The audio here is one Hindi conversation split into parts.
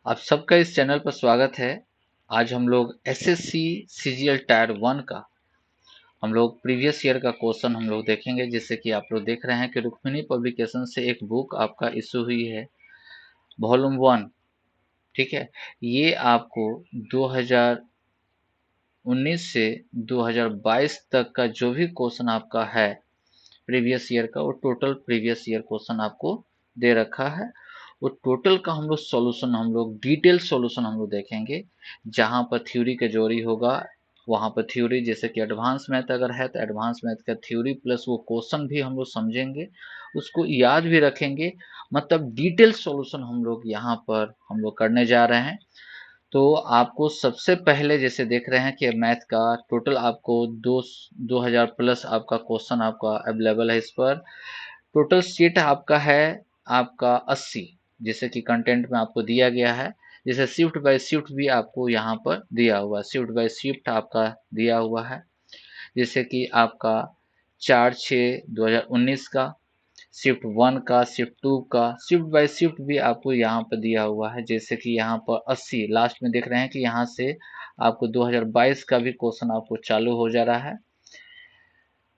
आप सबका इस चैनल पर स्वागत है। आज हम लोग एसएससी सीजीएल टायर 1 का हम लोग प्रीवियस ईयर का क्वेश्चन हम लोग देखेंगे। जैसे कि आप लोग देख रहे हैं कि रुक्मिणी पब्लिकेशन से एक बुक आपका इशू हुई है, वॉल्यूम 1। ठीक है, ये आपको 2019 से 2022 तक का जो भी क्वेश्चन आपका है प्रीवियस ईयर का, वो टोटल प्रीवियस ईयर क्वेश्चन आपको दे रखा है। वो टोटल का हम लोग सॉल्यूशन, हम लोग डिटेल सॉल्यूशन हम लोग देखेंगे। जहाँ पर थ्योरी का जोड़ी होगा वहाँ पर थ्योरी, जैसे कि एडवांस मैथ अगर है तो एडवांस मैथ का थ्योरी प्लस वो क्वेश्चन भी हम लोग समझेंगे, उसको याद भी रखेंगे। मतलब डिटेल सॉल्यूशन हम लोग यहाँ पर हम लोग करने जा रहे हैं। तो आपको सबसे पहले जैसे देख रहे हैं कि मैथ का टोटल आपको 2000 प्लस आपका क्वेश्चन आपका अवेलेबल है। इस पर टोटल सीट आपका है आपका 80, जैसे कि कंटेंट में आपको दिया गया है। जैसे शिफ्ट बाय शिफ्ट भी आपको यहाँ पर दिया हुआ है, शिफ्ट बाय शिफ्ट आपका दिया हुआ है। जैसे कि आपका 4/6/2019 का, शिफ्ट 1 का, शिफ्ट 2 का, शिफ्ट बाय शिफ्ट भी आपको यहाँ पर दिया हुआ है। जैसे कि यहाँ पर 80 लास्ट में देख रहे हैं कि यहाँ से आपको 2022 का भी क्वेश्चन आपको चालू हो जा रहा है।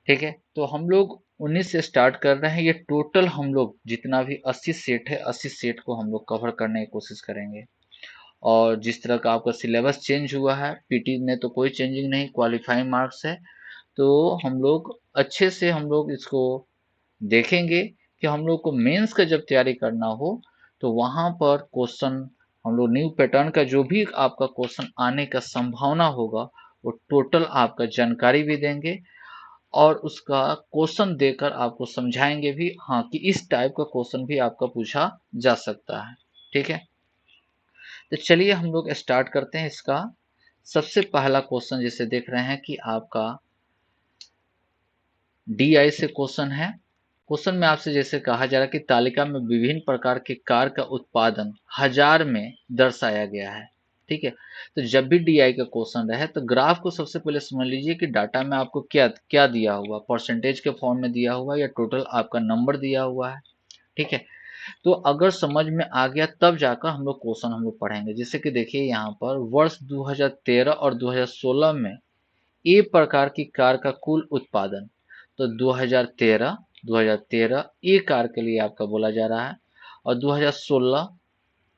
ठीक है, तो हम लोग 19 से स्टार्ट कर रहे हैं। ये टोटल हम लोग जितना भी 80 सेट है, 80 सेट को हम लोग कवर करने की कोशिश करेंगे। और जिस तरह का आपका सिलेबस चेंज हुआ है, पीटी में तो कोई चेंजिंग नहीं, क्वालिफाइंग मार्क्स है। तो हम लोग अच्छे से हम लोग इसको देखेंगे कि हम लोग को मेंस का जब तैयारी करना हो तो वहाँ पर क्वेश्चन हम लोग न्यू पैटर्न का जो भी आपका क्वेश्चन आने का संभावना होगा वो टोटल आपका जानकारी भी देंगे, और उसका क्वेश्चन देकर आपको समझाएंगे भी, हाँ कि इस टाइप का क्वेश्चन भी आपका पूछा जा सकता है। ठीक है, तो चलिए हम लोग स्टार्ट करते हैं इसका। सबसे पहला क्वेश्चन जैसे देख रहे हैं कि आपका डीआई से क्वेश्चन है। क्वेश्चन में आपसे जैसे कहा जा रहा है कि तालिका में विभिन्न प्रकार के कार का उत्पादन हजार में दर्शाया गया है। ठीक है, तो जब भी डीआई का क्वेश्चन रहे तो ग्राफ को सबसे पहले समझ लीजिए कि डाटा में आपको क्या क्या दिया हुआ, परसेंटेज के फॉर्म में दिया हुआ है या टोटल आपका नंबर दिया हुआ है। ठीक है, तो अगर समझ में आ गया तब जाकर हम लोग क्वेश्चन हम लोग पढ़ेंगे। जैसे कि देखिए यहाँ पर वर्ष 2013 और 2016 में ए प्रकार की कार का कुल उत्पादन, तो 2013 ए कार के लिए आपका बोला जा रहा है, और 2016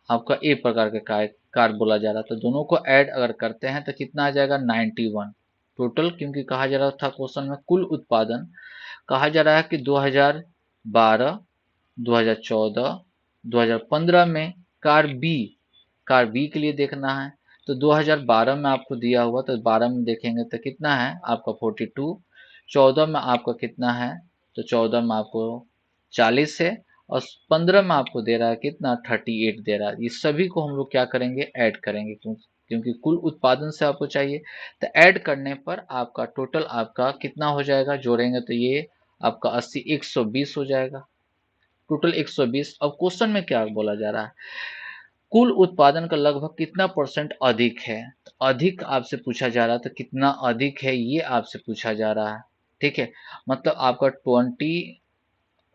आपका ए प्रकार का कार बोला जा रहा है। तो दोनों को ऐड अगर करते हैं तो कितना आ जाएगा 91 टोटल। क्योंकि कहा जा रहा था क्वेश्चन में कुल उत्पादन, कहा जा रहा है कि 2012, 2014, 2015 में कार बी के लिए देखना है। तो 2012 में आपको दिया हुआ, तो 12 में देखेंगे तो कितना है आपका 42, 14 में आपका कितना है, तो 14 में आपको 40 है, और 15 में आपको दे रहा है कितना 38 दे रहा है। इस सभी को हम लोग क्या करेंगे, ऐड करेंगे, क्योंकि कुल उत्पादन से आपको चाहिए। तो ऐड करने पर आपका टोटल आपका कितना हो जाएगा, जोड़ेंगे तो ये आपका 80 120 हो जाएगा, टोटल 120। अब क्वेश्चन में क्या बोला जा रहा है, कुल उत्पादन का लगभग कितना परसेंट अधिक है। तो अधिक आपसे पूछा जा रहा है, तो कितना अधिक है ये आपसे पूछा जा रहा है। ठीक है, मतलब आपका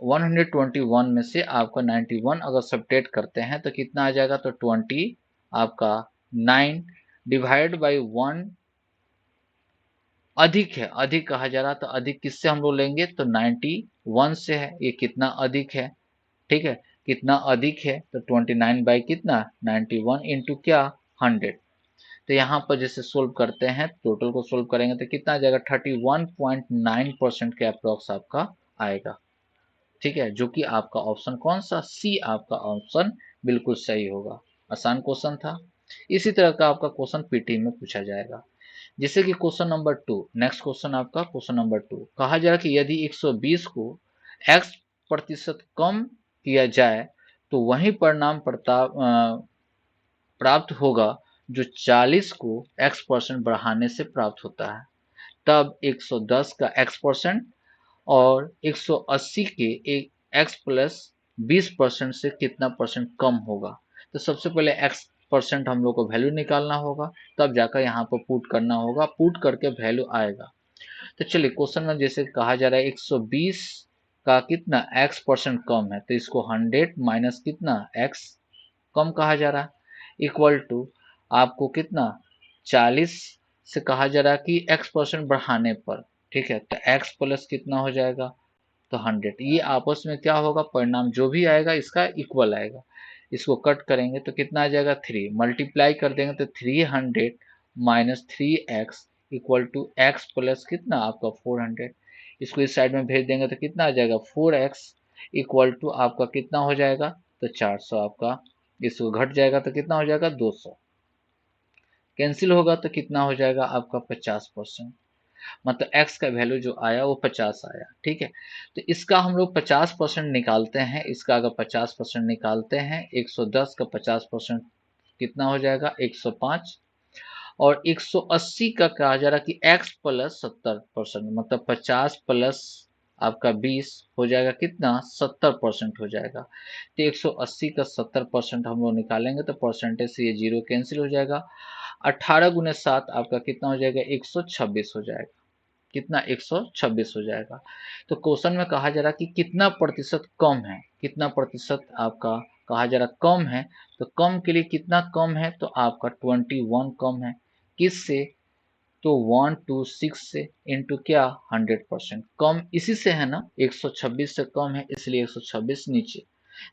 121 में से आपका 91 अगर सब्ट्रैक्ट करते हैं तो कितना आ जाएगा, तो 20 आपका 9 डिवाइड बाई 1 अधिक है। अधिक कहा जा रहा, तो अधिक किससे हम लोग लेंगे, तो 91 से है। ये कितना अधिक है, ठीक है, कितना अधिक है, तो 29 बाई कितना 91 इंटू क्या 100। तो यहाँ पर जैसे सोल्व करते हैं, टोटल को सोल्व करेंगे तो कितना आ जाएगा 31.9% के अप्रॉक्स आपका आएगा। ठीक है, जो कि आपका ऑप्शन कौन सा, सी आपका ऑप्शन बिल्कुल सही होगा। आसान क्वेश्चन था। इसी तरह का आपका क्वेश्चन पीटी में पूछा जाएगा। जैसे कि क्वेश्चन नंबर 2, नेक्स्ट क्वेश्चन आपका क्वेश्चन नंबर 2, कहा जा रहा है कि यदि 120 को x प्रतिशत कम किया जाए तो वही परिणाम प्राप्त होगा जो 40 को x% बढ़ाने से प्राप्त होता है। तब 110 का x% और 180 के एक x प्लस 20% से कितना परसेंट कम होगा। तो सबसे पहले x परसेंट हम लोग को वैल्यू निकालना होगा, तब जाकर यहाँ पर पुट करना होगा, पुट करके वैल्यू आएगा। तो चलिए क्वेश्चन में जैसे कहा जा रहा है 120 का कितना x% कम है, तो इसको 100 माइनस कितना x कम कहा जा रहा है। इक्वल टू आपको कितना 40 से कहा जा रहा है कि x% बढ़ाने पर, ठीक है, तो x प्लस कितना हो जाएगा, तो 100। ये आपस में क्या होगा, परिणाम जो भी आएगा इसका इक्वल आएगा। इसको कट करेंगे तो कितना आ जाएगा 3, मल्टीप्लाई कर देंगे तो 300 minus 3x equal to x plus कितना आपका 400। इसको इस साइड में भेज देंगे तो कितना आ जाएगा 4x इक्वल टू आपका कितना हो जाएगा, तो 400 आपका, इसको घट जाएगा तो कितना हो जाएगा 200, कैंसिल होगा तो कितना हो जाएगा आपका 50%, मतलब x का वैल्यू जो आया वो 50 आया, ठीक है। तो इसका हम लोग 50% निकालते हैं, इसका अगर 50% निकालते हैं 110 का 50% कितना हो जाएगा 105, और 180 का कहा जा रहा कि x प्लस 70%, मतलब 50 प्लस आपका 20 हो जाएगा कितना 70% हो जाएगा। तो 180 का 70% हम लोग निकालेंगे तो परसेंटेज से ये जीरो कैंसिल हो जाएगा। 18 गुने 7 आपका कितना हो जाएगा 126 हो जाएगा, कितना 126 हो जाएगा। तो क्वेश्चन में कहा जा रहा कि कितना प्रतिशत कम है, कितना प्रतिशत आपका कहा जा रहा कम है, तो कम के लिए कितना कम है, तो आपका 21 कम है, किससे, तो 126 से इंटू क्या 100% कम, इसी से है ना 126 से कम है इसलिए 126 नीचे।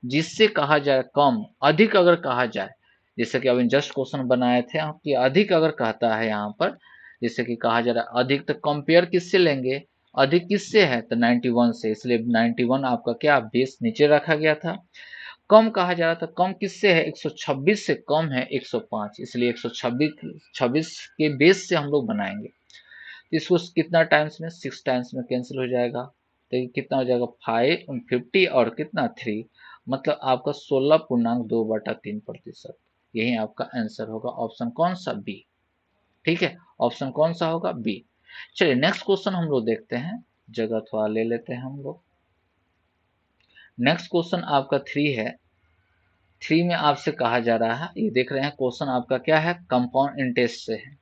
जिससे कहा जाए कम, अधिक अगर कहा जाए, जैसे कि अभी जस्ट क्वेश्चन बनाए थे आप कि अधिक अगर कहता है यहाँ पर, जैसे कि कहा जा रहा है अधिक, तो कंपेयर किससे लेंगे, अधिक किससे है तो 91 से, इसलिए 91 आपका क्या बेस नीचे रखा गया था। कम कहा जा रहा था, कम किससे है 126 से कम है 105, इसलिए 126 के बेस से हम लोग बनाएंगे। तो इसको कितना टाइम्स में 6 टाइम्स में कैंसिल हो जाएगा, तो ये कितना हो जाएगा 550 और कितना 3, मतलब आपका 16.2/3%। यही आपका आंसर होगा, ऑप्शन कौन सा बी, ठीक है, ऑप्शन कौन सा होगा बी। चलिए नेक्स्ट क्वेश्चन हम लोग देखते हैं, जगह थोड़ा ले लेते हैं हम लोग। नेक्स्ट क्वेश्चन आपका 3 है, 3 में आपसे कहा जा रहा है, ये देख रहे हैं क्वेश्चन आपका क्या है, कंपाउंड इंटरेस्ट से है।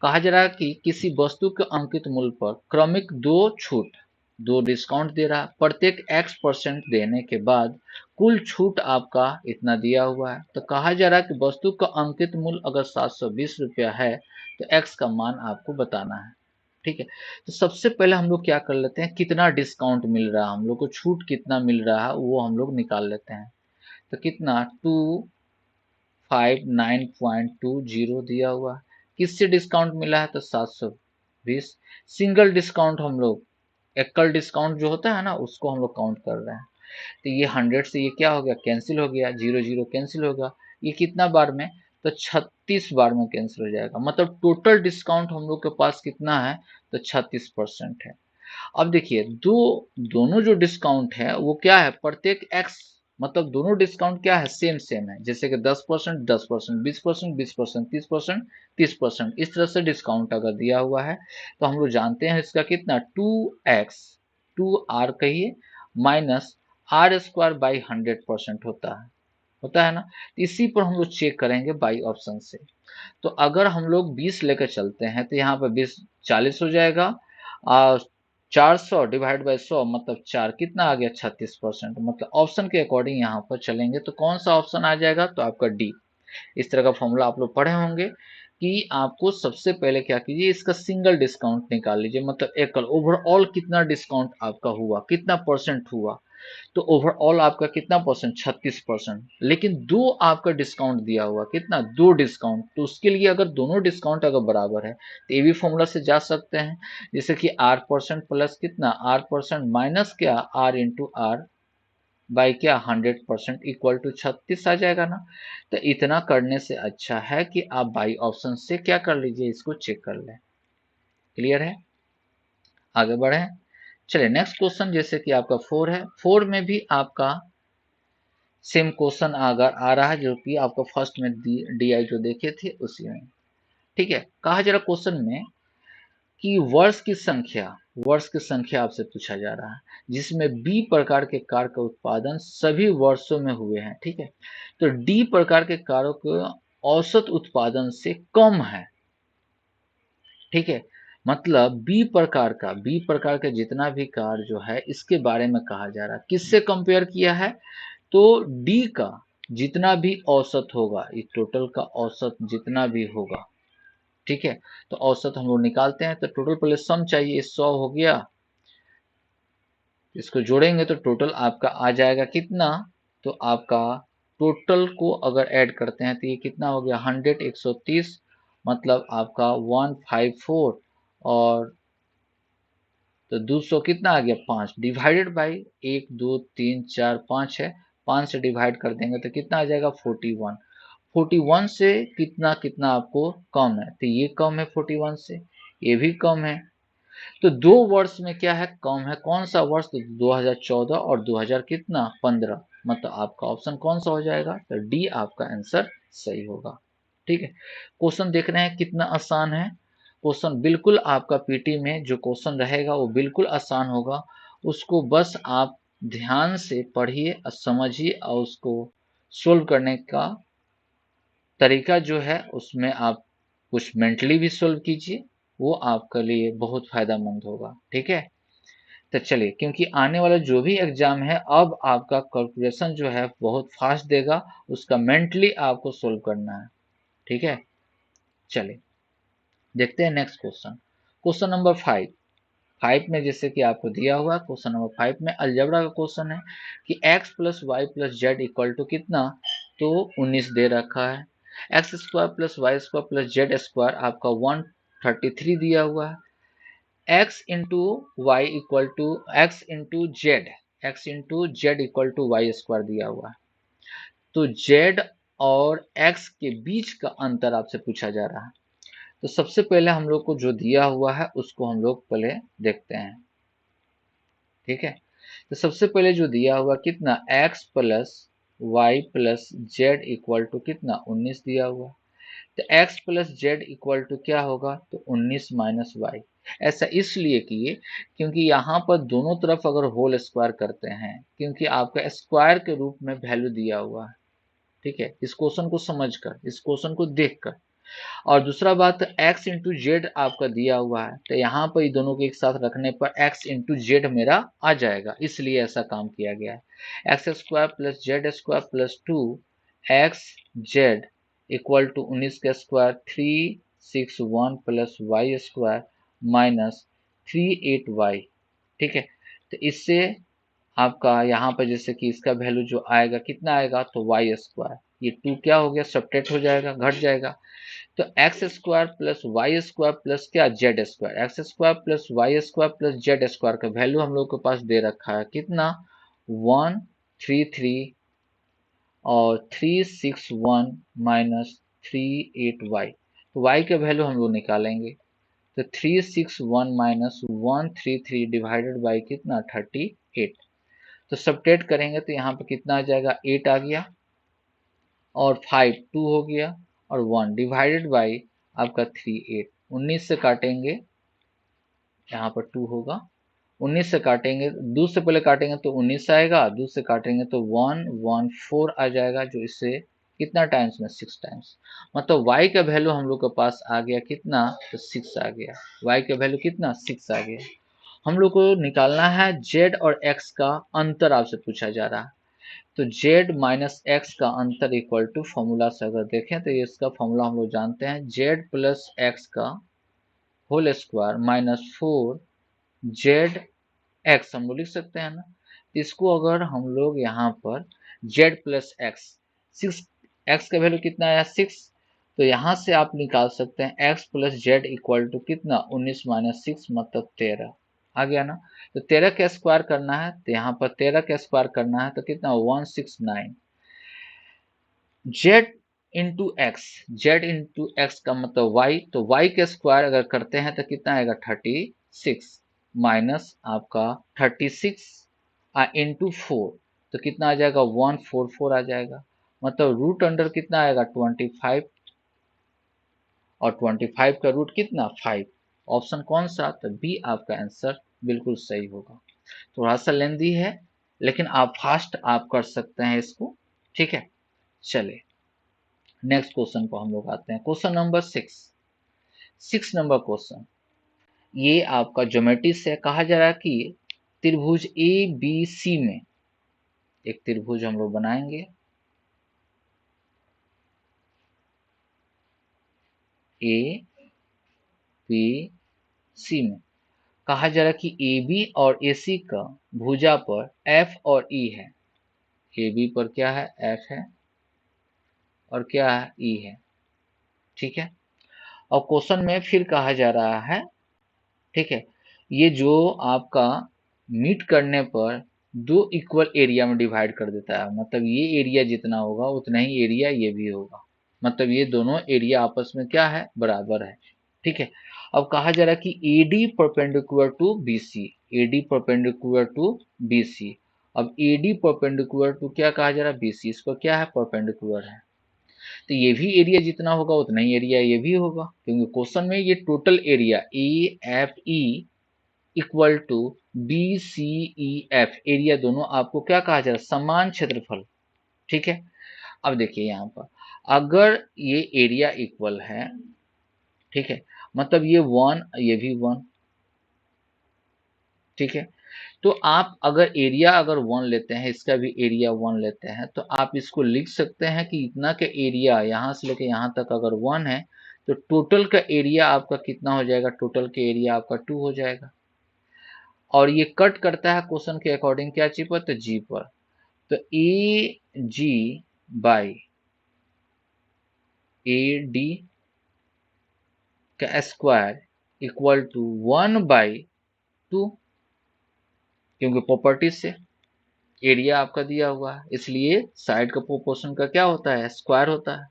कहा जा रहा है कि किसी वस्तु के अंकित मूल्य पर क्रमिक दो छूट, दो डिस्काउंट दे रहा है, प्रत्येक x% देने के बाद कुल छूट आपका इतना दिया हुआ है। तो कहा जा रहा है कि वस्तु का अंकित मूल्य अगर 720 रुपया है तो x का मान आपको बताना है, ठीक है। तो सबसे पहले हम लोग क्या कर लेते हैं, कितना डिस्काउंट मिल रहा है हम लोग को, छूट कितना मिल रहा है वो हम लोग निकाल लेते हैं। तो कितना 259.20 दिया हुआ है, किससे डिस्काउंट मिला है तो 720। सिंगल डिस्काउंट हम लोग, एकल डिस्काउंट जो होता है ना उसको हम लोग काउंट कर रहे हैं। तो ये 100 से ये क्या हो गया कैंसिल हो गया, 0 0 कैंसिल होगा, ये कितना बार में, तो 36 बार में कैंसिल हो जाएगा, मतलब टोटल डिस्काउंट हम लोग के पास कितना है तो 36% है। अब देखिए दोनों जो डिस्काउंट है वो क्या है, प्रत्येक एक्स, मतलब दोनों डिस्काउंट क्या है सेम सेम है, जैसे कि 10%, 10%, 20%, 20%, 30%, 30%, इस तरह से डिस्काउंट अगर दिया हुआ है तो हम लोग जानते हैं इसका कितना 2x 2r कहिए माइनस r² बाई 100% होता है ना। तो इसी पर हम लोग चेक करेंगे बाई ऑप्शन से। तो अगर हम लोग 20 लेकर चलते हैं तो यहाँ पर 20 40 हो जाएगा, और 400 डिवाइड बाई 100 मतलब 4 कितना आ गया 36%, मतलब ऑप्शन के अकॉर्डिंग यहाँ पर चलेंगे तो कौन सा ऑप्शन आ जाएगा तो आपका डी। इस तरह का फॉर्मूला आप लोग पढ़े होंगे कि आपको सबसे पहले क्या कीजिए इसका सिंगल डिस्काउंट निकाल लीजिए, मतलब एकल, ओवरऑल कितना डिस्काउंट आपका हुआ, कितना परसेंट हुआ, तो ओवरऑल आपका कितना परसेंट 36%, लेकिन दो आपका डिस्काउंट दिया हुआ कितना दो डिस्काउंट, तो उसके लिए अगर दोनों डिस्काउंट अगर बराबर है तो ये भी फॉर्मूला से जा सकते हैं, जैसे कि r% प्लस कितना r% माइनस क्या r इंटू आर बाई क्या 100% इक्वल टू 36 आ जाएगा ना। तो इतना करने से अच्छा है कि आप बाई ऑप्शन से क्या कर लीजिए इसको चेक कर लें। क्लियर है, आगे बढ़े। चलिए नेक्स्ट क्वेश्चन जैसे कि आपका 4 है, 4 में भी आपका सेम क्वेश्चन अगर आ रहा है जो कि आपको फर्स्ट में डी आई जो देखे थे उसी में, ठीक है। कहा जा रहा क्वेश्चन में कि वर्ष की संख्या आपसे पूछा जा रहा है जिसमें बी प्रकार के कार का उत्पादन सभी वर्षों में हुए हैं, ठीक है। तो डी प्रकार के कारों के औसत उत्पादन से कम है, ठीक है, मतलब बी प्रकार का जितना भी कार जो है इसके बारे में कहा जा रहा है, किससे कंपेयर किया है तो डी का, जितना भी औसत होगा, इस टोटल का औसत जितना भी होगा, ठीक है, तो औसत हम लोग निकालते हैं। तो टोटल पहले सम चाहिए, 100 हो गया, इसको जोड़ेंगे तो टोटल आपका आ जाएगा कितना, तो आपका टोटल को अगर ऐड करते हैं तो ये कितना हो गया, 100 130, मतलब आपका 154, और तो 200 कितना आ गया, 5 डिवाइडेड बाई 1 2 3 4 5 है, 5 से डिवाइड कर देंगे तो कितना आ जाएगा, 41। 41 से कितना कितना आपको कम है, तो ये कम है 41 से, ये भी कम है। तो 2 वर्ष में क्या है, कम है, कौन सा वर्ष, तो 2014 और 2000 कितना 15, मतलब आपका ऑप्शन कौन सा हो जाएगा, तो डी आपका आंसर सही होगा। ठीक है, क्वेश्चन देख रहे हैं कितना आसान है। क्वेश्चन बिल्कुल आपका पीटी में जो क्वेश्चन रहेगा वो बिल्कुल आसान होगा, उसको बस आप ध्यान से पढ़िए और समझिए, और उसको सोल्व करने का तरीका जो है उसमें आप कुछ मेंटली भी सोल्व कीजिए, वो आपके लिए बहुत फायदेमंद होगा। ठीक है, तो चलिए, क्योंकि आने वाला जो भी एग्जाम है अब आपका कैलकुलेशन जो है बहुत फास्ट देगा, उसका मेंटली आपको सोल्व करना है। ठीक है, चलिए देखते हैं नेक्स्ट क्वेश्चन। Question number 5। 5 में जैसे कि आपको दिया हुआ, क्वेश्चन नंबर 5 में अलजेब्रा का क्वेश्चन है कि x plus y plus Z equal to कितना, तो 19 दे रखा है। X square plus y square plus z square आपका 133 दिया हुआ है। x into y equal to x into z, x into z equal to y square दिया हुआ है। तो z और x के बीच का अंतर आपसे पूछा जा रहा है। तो सबसे पहले हम लोग को जो दिया हुआ है उसको हम लोग पहले देखते हैं। ठीक है, तो सबसे पहले जो दिया हुआ कितना, x plus y plus Z equal to कितना 19 दिया हुआ। तो x plus Z equal to क्या होगा, तो 19 माइनस वाई। ऐसा इसलिए किए क्योंकि यहाँ पर दोनों तरफ अगर होल स्क्वायर करते हैं, क्योंकि आपका स्क्वायर के रूप में वैल्यू दिया हुआ है। ठीक है, इस क्वेश्चन को समझकर, इस क्वेश्चन को देखकर। और दूसरा बात, x इंटू जेड आपका दिया हुआ है, तो यहाँ पर दोनों को एक साथ रखने पर x इंटू जेड मेरा आ जाएगा, इसलिए ऐसा काम किया गया है। X square plus z square plus 2 x z equal to 19 का square 361 plus y square minus 38y। ठीक है, तो इससे आपका यहाँ पर जैसे कि इसका वैल्यू जो आएगा कितना आएगा, तो वाई स्क्वायर, ये 2 क्या हो गया, सब्ट्रैक्ट हो जाएगा, घट जाएगा। तो x square plus y square plus क्या, z square, x square plus y square plus z square का वैल्यू हम लोग के पास दे रखा है कितना, 133 और 361 माइनस 38y। तो y का वैल्यू हम लोग निकालेंगे, तो 361 माइनस 133 डिवाइडेड बाई कितना, 38। तो सब्ट्रैक्ट करेंगे तो यहाँ पे कितना आ जाएगा, 8 आ गया, और 5 2 हो गया, और 1 डिवाइडेड बाई आपका 3 8। 19 से काटेंगे, यहाँ पर 2 होगा, 19 से काटेंगे, 2 से पहले काटेंगे तो 19 आएगा, 2 से काटेंगे तो 114 आ जाएगा, जो इससे कितना टाइम्स में, 6 टाइम्स। मतलब y का वैल्यू हम लोग के पास आ गया कितना, तो 6 आ गया। y का वैल्यू कितना, 6 आ गया। हम लोग को निकालना है z और x का अंतर, आपसे पूछा जा रहा है। तो z माइनस एक्स का अंतर इक्वल टू, फॉर्मूला से अगर देखें तो इसका फॉर्मूला हम लोग जानते हैं, z प्लस एक्स का whole square minus 4z x हम लोग लिख सकते हैं ना। इसको अगर हम लोग यहाँ पर z प्लस एक्स, 6, एक्स का वैल्यू कितना आया, 6, तो यहाँ से आप निकाल सकते हैं x plus Z equal to कितना, 19 माइनस 6 मतलब 13 आ गया ना। तो 13 का स्क्वायर करना है, तो यहाँ पर 13 का स्क्वायर करना है तो कितना, 169। Z into x, Z into x का मतलब वाई, तो वाई का स्क्वायर अगर करते हैं तो कितना आएगा, 36 माइनस आपका 36 इंटू 4, तो कितना आ जाएगा, 144 आ जाएगा। मतलब रूट अंडर कितना आएगा, 25, और 25 का रूट कितना, 5। ऑप्शन कौन सा, तो बी आपका आंसर बिल्कुल सही होगा। थोड़ा सा लेंदी है, लेकिन आप फास्ट आप कर सकते हैं इसको। ठीक है, चलिए नेक्स्ट क्वेश्चन को हम लोग आते हैं, क्वेश्चन नंबर 6। 6 नंबर क्वेश्चन, ये आपका ज्योमेट्री से कहा जा रहा है कि त्रिभुज ए बी सी में, एक त्रिभुज हम लोग बनाएंगे, ए बी सी में कहा जा रहा है कि ए बी और ए सी का भुजा पर एफ और ई है। ए बी पर क्या है, एफ है, और क्या है, ई है। ठीक है, और क्वेश्चन में फिर कहा जा रहा है, ठीक है, ये जो आपका मीट करने पर दो इक्वल एरिया में डिवाइड कर देता है, मतलब ये एरिया जितना होगा उतना ही एरिया ये भी होगा, मतलब ये दोनों एरिया आपस में क्या है, बराबर है। ठीक है, अब कहा जा रहा है कि AD perpendicular to BC, AD perpendicular to BC। अब AD परपेंडिकुलर टू क्या कहा जा रहा है, BC, इसको क्या है, परपेंडिकुलर है, तो ये भी एरिया जितना होगा उतना ही एरिया ये भी होगा, क्योंकि क्वेश्चन में ये total area AFE equal to BCEF, area दोनों आपको क्या कहा जा रहा है, समान क्षेत्रफल। ठीक है, अब देखिए यहाँ पर अगर ये एरिया इक्वल है, ठीक है, मतलब ये 1 ये भी 1, ठीक है, तो आप अगर एरिया अगर 1 लेते हैं, इसका भी एरिया 1 लेते हैं, तो आप इसको लिख सकते हैं कि इतना का एरिया यहाँ से लेके यहाँ तक अगर 1 है तो टोटल का एरिया आपका कितना हो जाएगा, टोटल का एरिया आपका 2 हो जाएगा। और ये कट करता है क्वेश्चन के अकॉर्डिंग क्या चीज पर, तो जी पर, तो ए जी बाई ए डी का स्क्वायर इक्वल टू 1/2, क्योंकि प्रॉपर्टी से एरिया आपका दिया हुआ है, इसलिए साइड का प्रोपोर्शन का क्या होता है, स्क्वायर होता है।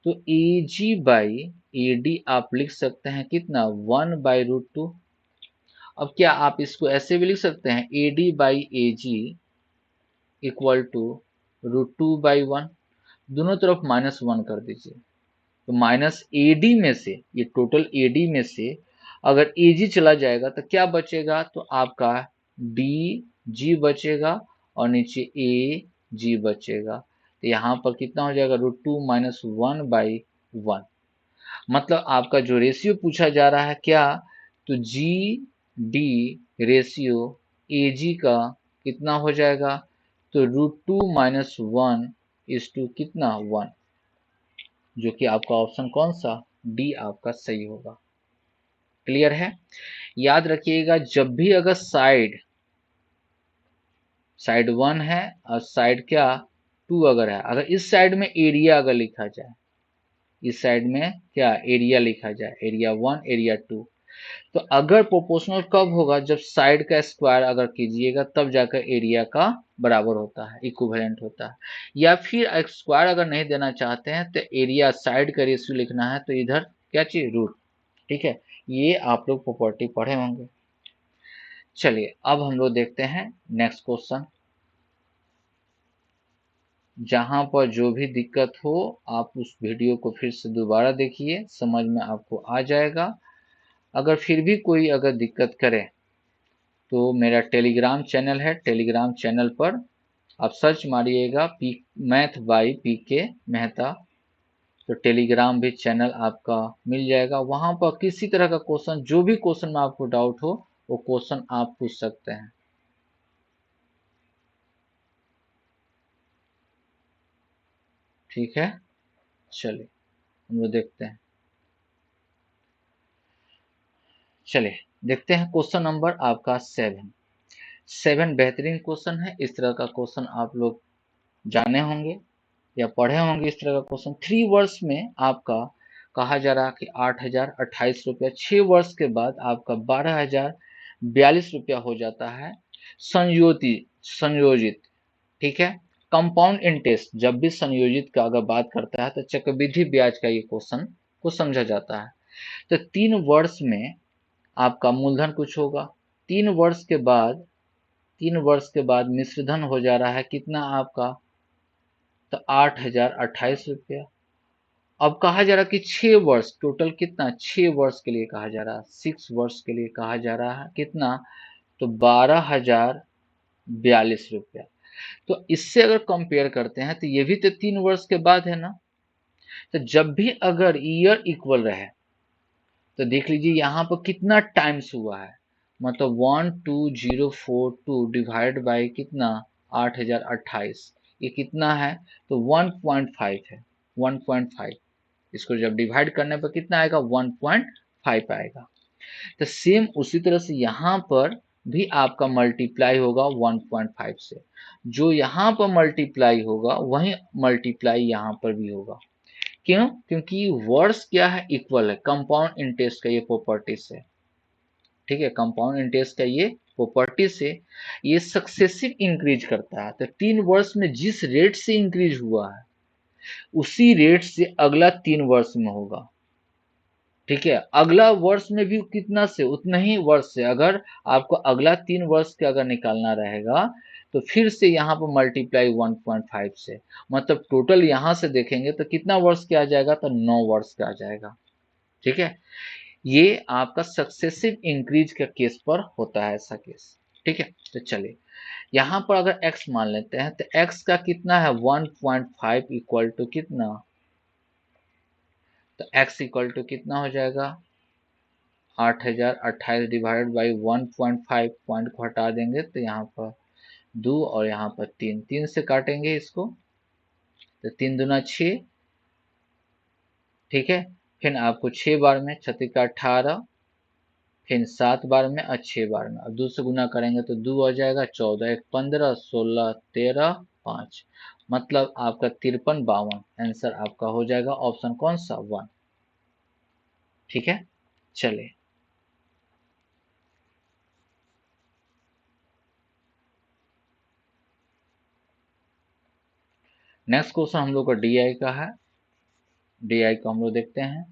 तो ए जी बाई ए डी आप लिख सकते हैं कितना, 1/√2। अब क्या आप इसको ऐसे भी लिख सकते हैं, A D by A G equal to √2/1, दोनों तरफ -1 कर दीजिए, तो माइनस ए डी में से, ये टोटल ए डी में से अगर ए जी चला जाएगा तो क्या बचेगा, तो आपका डी जी बचेगा और नीचे ए जी बचेगा, तो यहाँ पर कितना हो जाएगा, √2 - 1/1, मतलब आपका जो रेशियो पूछा जा रहा है क्या, तो जी डी रेशियो ए जी का कितना हो जाएगा, तो √2 - 1 कितना, 1, जो कि आपका ऑप्शन कौन सा, डी आपका सही होगा। क्लियर है, याद रखिएगा जब भी अगर साइड 1 है और साइड क्या 2 अगर है, अगर इस साइड में एरिया अगर लिखा जाए, इस साइड में क्या एरिया लिखा जाए, एरिया 1 एरिया 2, तो अगर प्रोपोर्शनल कब होगा, जब साइड का स्क्वायर अगर कीजिएगा तब जाकर एरिया का बराबर होता है, इक्विवेलेंट होता है। या फिर स्क्वायर अगर नहीं देना चाहते हैं तो एरिया साइड का रेशियो लिखना है, तो इधर क्या चाहिए, रूट। ठीक है, ये आप लोग प्रॉपर्टी पढ़े होंगे। चलिए अब हम लोग देखते हैं नेक्स्ट क्वेश्चन। जहां पर जो भी दिक्कत हो आप उस वीडियो को फिर से दोबारा देखिए, समझ में आपको आ जाएगा। अगर फिर भी कोई अगर दिक्कत करे तो मेरा टेलीग्राम चैनल है, टेलीग्राम चैनल पर आप सर्च मारिएगा मैथ बाई PK मेहता, तो टेलीग्राम भी चैनल आपका मिल जाएगा। वहां पर किसी तरह का क्वेश्चन, जो भी क्वेश्चन में आपको डाउट हो वो क्वेश्चन आप पूछ सकते हैं। ठीक है, चलिए हम लोग देखते हैं। चलिए देखते हैं क्वेश्चन नंबर आपका 7 बेहतरीन क्वेश्चन है। इस तरह का क्वेश्चन आप लोग जाने होंगे या पढ़े होंगे। इस तरह का क्वेश्चन 3 वर्ष में आपका कहा जा रहा कि 8,028 रुपया, 6 वर्ष के बाद आपका 12,042 रुपया हो जाता है संयोजित। ठीक है, कंपाउंड इंटरेस्ट जब भी संयोजित का अगर बात करता है तो चक्रवृद्धि ब्याज का ये क्वेश्चन को समझा जाता है। तो 3 वर्ष में आपका मूलधन कुछ होगा, 3 वर्ष के बाद मिश्रधन हो जा रहा है कितना आपका, तो 8,028 रुपया। अब कहा जा रहा है कि 6 वर्ष टोटल कितना, 6 वर्ष के लिए कहा जा रहा है, 6 वर्ष के लिए कहा जा रहा है कितना, तो 12,042 रुपया। तो इससे अगर कंपेयर करते हैं तो ये भी तो 3 वर्ष के बाद है ना, तो जब भी अगर ईयर इक्वल रहे तो देख लीजिए यहाँ पर कितना टाइम्स हुआ है, मतलब 12042 डिवाइड बाई कितना 8,028, ये कितना है, तो 1.5 है, 1.5, इसको जब डिवाइड करने पर कितना आएगा 1.5 आएगा। तो सेम उसी तरह से यहाँ पर भी आपका मल्टीप्लाई होगा 1.5 से, जो यहाँ पर मल्टीप्लाई होगा वही मल्टीप्लाई यहाँ पर भी होगा। क्यों? क्योंकि वर्ड्स क्या है, इक्वल है, कंपाउंड इंटरेस्ट का ये प्रॉपर्टी से, ठीक है, कंपाउंड इंटरेस्ट का ये प्रॉपर्टी से ये सक्सेसिव इंक्रीज करता है। तो 3 वर्ष में जिस रेट से इंक्रीज हुआ है उसी रेट से अगला 3 वर्ष में होगा, ठीक है। अगला वर्ष में भी कितना से, उतना ही वर्ष से। अगर आपको अगला 3 वर्ष का अगर निकालना रहेगा तो फिर से यहाँ पर मल्टीप्लाई 1.5 से, मतलब टोटल यहाँ से देखेंगे तो कितना वर्ष का आ जाएगा, तो 9 वर्ष का आ जाएगा, ठीक है। ये आपका सक्सेसिव इंक्रीज का केस पर होता है ऐसा केस, ठीक है। तो चलिए यहाँ पर अगर x मान लेते हैं तो x का कितना है 1.5 इक्वल टू कितना, तो x इक्वल टू कितना हो जाएगा 8028 डिवाइडेड बाई 1.5, पॉइंट को हटा देंगे तो यहाँ पर 2 और यहाँ पर 3, 3 से काटेंगे इसको तो 3 दूना 6, ठीक है। फिर आपको 6 बार में 6 का 18, फिर 7 बार में और 6 बार में, अब 2 से गुना करेंगे तो 2 हो जाएगा, 14 1 15, 16 13 5, मतलब आपका 53 52, आंसर आपका हो जाएगा ऑप्शन कौन सा 1, ठीक है। चलिए नेक्स्ट क्वेश्चन हम लोग का DI का है, DI को हम लोग देखते हैं।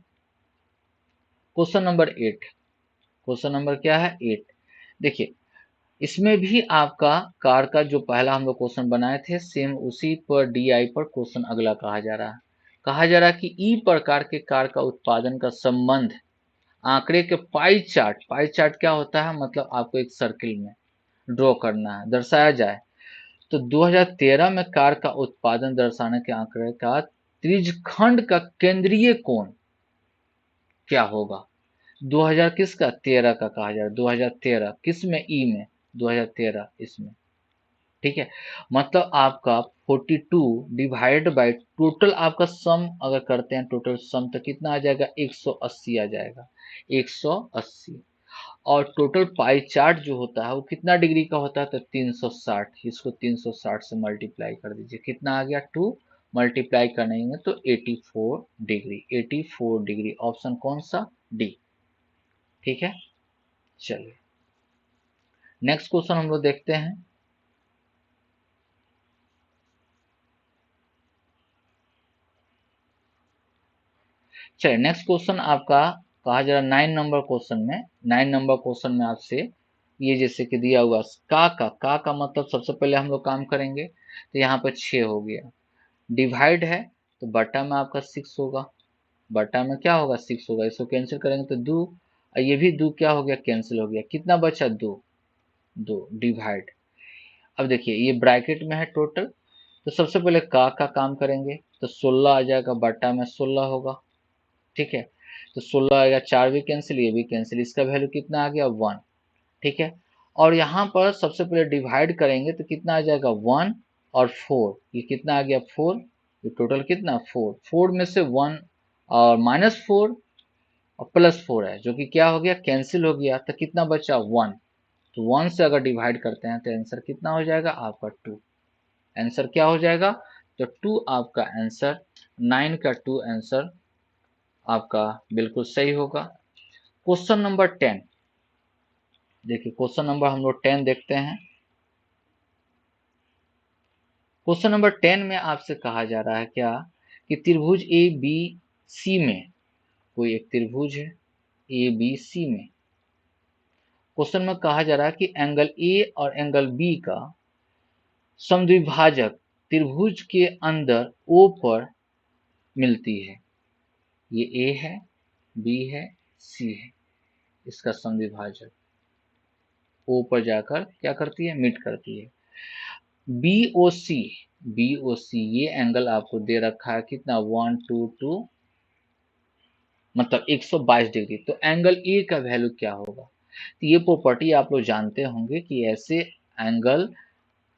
क्वेश्चन नंबर 8, क्वेश्चन नंबर क्या है 8। देखिए इसमें भी आपका कार का जो पहला हम लोग क्वेश्चन बनाए थे सेम उसी पर DI पर क्वेश्चन अगला कहा जा रहा है। कहा जा रहा है कि ई प्रकार के कार का उत्पादन का संबंध आंकड़े के पाई चार्ट, पाई चार्ट क्या होता है, मतलब आपको एक सर्किल में ड्रॉ करना है, दर्शाया जाए तो 2013 में कार का उत्पादन दर्शाने के आंकड़े का त्रिज्यखंड का केंद्रीय कोण क्या होगा। 2000 किसका 13 का कहा जा रहा है, 2013 किस में, ई में, 2013 इसमें, ठीक है। मतलब आपका 42 डिवाइड बाय टोटल आपका सम अगर करते हैं, टोटल सम तो कितना आ जाएगा 180 आ जाएगा, 180। और टोटल पाई चार्ट जो होता है वो कितना डिग्री का होता है, तो 360, इसको 360 से मल्टीप्लाई कर दीजिए, कितना आ गया 2, मल्टीप्लाई करेंगे तो 84 डिग्री, 84 डिग्री, ऑप्शन कौन सा डी, ठीक है। चलिए नेक्स्ट क्वेश्चन हम लोग देखते हैं। चलिए नेक्स्ट क्वेश्चन आपका कहा जा रहा 9 नंबर क्वेश्चन में, 9 नंबर क्वेश्चन में आपसे ये जैसे कि दिया हुआ का मतलब सबसे पहले हम लोग काम करेंगे तो यहाँ पर 6 हो गया, डिवाइड है तो बटा में आपका 6 होगा, बटा में क्या होगा 6 होगा, इसको कैंसिल करेंगे तो 2, और ये भी 2 क्या हो गया कैंसिल हो गया, कितना बचा 2, 2 डिवाइड। अब देखिए ये ब्रैकेट में है टोटल, तो सबसे पहले का काम करेंगे तो 16 आ जाएगा, बटा में 16 होगा, ठीक है। तो 16 आएगा, 4 भी कैंसिल, ये भी कैंसिल, इसका वैल्यू कितना आ गया 1, ठीक है। और यहाँ पर सबसे पहले डिवाइड करेंगे तो कितना आ जाएगा 1 और 4, ये कितना आ गया 4, ये टोटल कितना 4, 4 में से 1 और -4 और +4 है जो कि क्या हो गया कैंसिल हो गया, तो कितना बचा 1, तो 1 से अगर डिवाइड करते हैं तो आंसर कितना हो जाएगा आपका 2, आंसर क्या हो जाएगा, तो 2 आपका आंसर, 9 का 2 आंसर आपका बिल्कुल सही होगा। क्वेश्चन नंबर 10, देखिए क्वेश्चन नंबर हम लोग 10 देखते हैं। क्वेश्चन नंबर 10 में आपसे कहा जा रहा है क्या कि त्रिभुज ए बी सी में, कोई एक त्रिभुज है ए बी सी में, क्वेश्चन में कहा जा रहा है कि एंगल ए और एंगल बी का समद्विभाजक त्रिभुज के अंदर ओ पर मिलती है, ये ए है, बी है, सी है, इसका समद्विभाजक ओ पर जाकर क्या करती है, मीट करती है। BOC, BOC ये एंगल आपको दे रखा है कितना 122, मतलब 122 डिग्री, तो एंगल ए का वैल्यू क्या होगा। तो ये प्रॉपर्टी आप लोग जानते होंगे कि ऐसे एंगल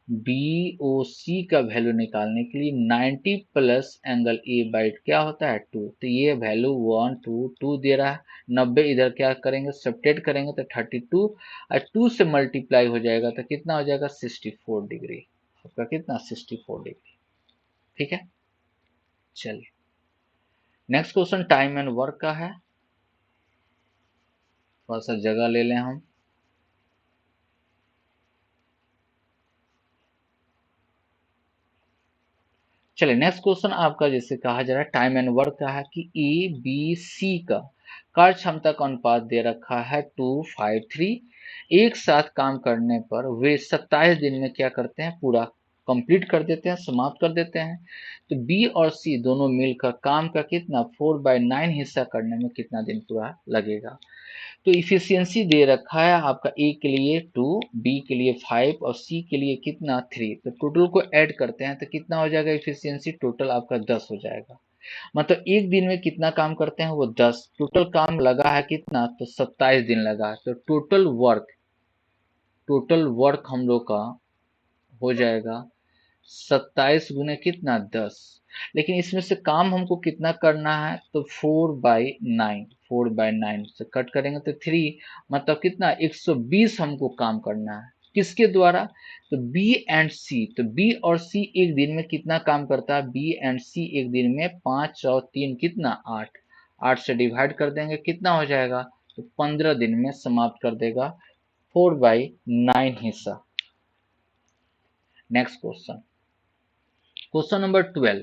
बी ओ सी का वैल्यू निकालने के लिए 90 प्लस एंगल ए बाई क्या होता है 2, तो ये वैल्यू 1 2 2 दे रहा है। 90 इधर क्या करेंगे सब्ट्रैक्ट करेंगे तो 32 और 2 से मल्टीप्लाई हो जाएगा तो कितना हो जाएगा 64 डिग्री। आपका कितना 64 डिग्री। ठीक है, चलिए next question time and work का है। थोड़ा सा जगह ले लें हम। चलिए नेक्स्ट क्वेश्चन आपका जैसे कहा जा रहा है टाइम एंड वर्क का है कि ए बी सी का कार्य क्षमता का अनुपात दे रखा है 2:5:3। एक साथ काम करने पर वे 27 दिन में क्या करते हैं पूरा कंप्लीट कर देते हैं, समाप्त कर देते हैं। तो बी और सी दोनों मिलकर काम का कितना 4/9 हिस्सा करने में कितना दिन पूरा लगेगा। तो इफिशियंसी दे रखा है आपका ए के लिए 2, बी के लिए 5 और सी के लिए कितना 3। तो टोटल को ऐड करते हैं तो कितना हो जाएगा इफिशियंसी टोटल आपका 10 हो जाएगा। मतलब एक दिन में कितना काम करते हैं वो 10, टोटल काम लगा है कितना तो 27 दिन लगा। तो टोटल वर्क हम लोग का हो जाएगा 27 गुने कितना 10। लेकिन इसमें से काम हमको कितना करना है तो 4/9 से कट करेंगे तो 3, मतलब कितना 120 हमको काम करना है। किसके द्वारा तो बी एंड सी। तो बी और सी एक दिन में कितना काम करता है, बी एंड सी एक दिन में 5 और 3 कितना 8, 8 से डिवाइड कर देंगे कितना हो जाएगा तो 15 दिन में समाप्त कर देगा 4/9 हिस्सा। Next question, question number 12।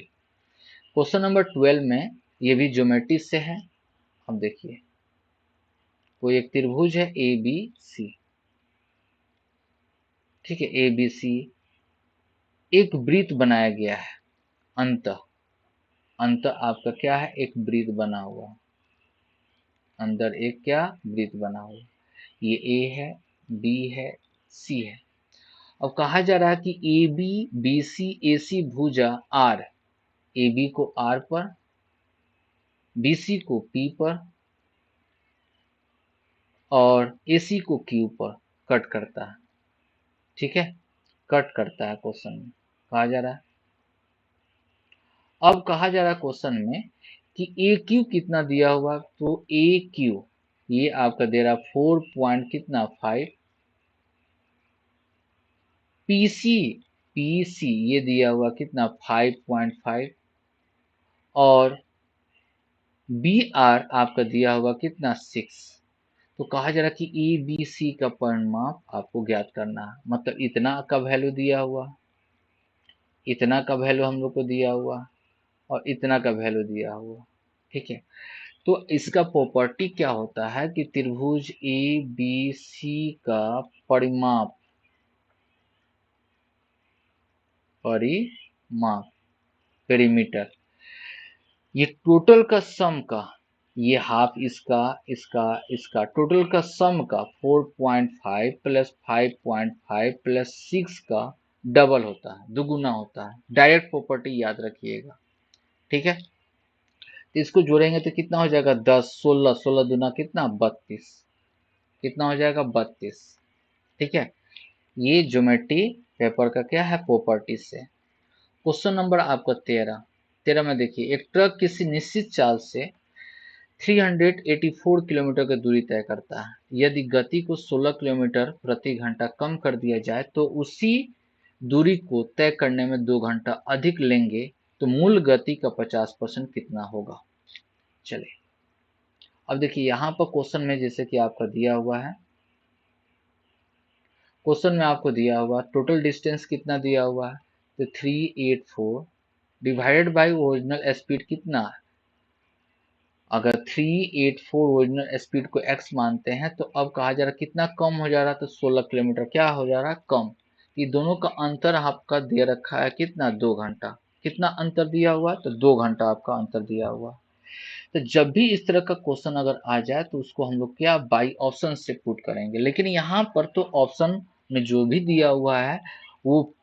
Question number 12 में ये भी ज्योमेट्री से है। अब देखिए कोई एक त्रिभुज है ए बी सी, ठीक है ए बी सी, एक वृत्त बनाया गया है। अंत अंत आपका क्या है एक वृत्त बना हुआ, अंदर एक क्या वृत्त बना हुआ। ये ए है, बी है, सी है। अब कहा जा रहा है कि ए बी बी सी ए सी भुजा आर, ए बी को आर पर, बी सी को पी पर और ए सी को क्यू पर कट करता है। ठीक है, कट करता है क्वेश्चन में कहा जा रहा है। अब कहा जा रहा है क्वेश्चन में कि ए क्यू कितना दिया हुआ, तो ए क्यू ये आपका दे रहा 4 पॉइंट कितना 5, पीसी पीसी ये दिया हुआ कितना 5.5 और बी आर आपका दिया हुआ कितना 6। तो कहा जा रहा कि ए बी सी का परिमाप आपको ज्ञात करना है। मतलब इतना का वैल्यू दिया हुआ, इतना का वैल्यू हम लोग को दिया हुआ और इतना का वैल्यू दिया हुआ। ठीक है, तो इसका प्रॉपर्टी क्या होता है कि त्रिभुज ए बी सी का परिमाप परिमाप पेरीमीटर ये टोटल का सम का, ये हाफ इसका इसका इसका टोटल का सम का 4.5 प्लस 5.5 प्लस 6 का डबल होता है, दुगुना होता है। डायरेक्ट प्रॉपर्टी याद रखिएगा। ठीक है, तो इसको जोड़ेंगे तो कितना हो जाएगा 10 16 16 दुना कितना 32, कितना हो जाएगा 32। ठीक है, ये ज्योमेट्री पेपर का क्या है प्रॉपर्टी से। क्वेश्चन नंबर आपका 13 में देखिए एक ट्रक किसी निश्चित चाल से 384 किलोमीटर की दूरी तय करता है। यदि गति को 16 किलोमीटर प्रति घंटा कम कर दिया जाए तो उसी दूरी को तय करने में 2 घंटा अधिक लेंगे तो मूल गति का 50% कितना होगा। चलिए अब देखिए यहाँ पर क्वेश्चन में जैसे कि आपका दिया हुआ है, क्वेश्चन में आपको दिया हुआ टोटल डिस्टेंस कितना दिया हुआ है तो 384 डिवाइडेड बाय ओरिजिनल स्पीड कितना है। अगर 384 ओरिजिनल स्पीड को x मानते हैं तो अब कहा जा रहा है कितना कम हो जा रहा है तो 16 किलोमीटर क्या हो जा रहा है कम। ये दोनों का अंतर आपका दे रखा है कितना 2 घंटा। कितना अंतर दिया हुआ तो 2 घंटा आपका अंतर दिया हुआ। तो जब भी इस तरह का क्वेश्चन अगर आ जाए तो उसको हम लोग क्या बाई ऑप्शन से पुट करेंगे। लेकिन यहाँ पर तो ऑप्शन में जो भी दिया हुआ है वो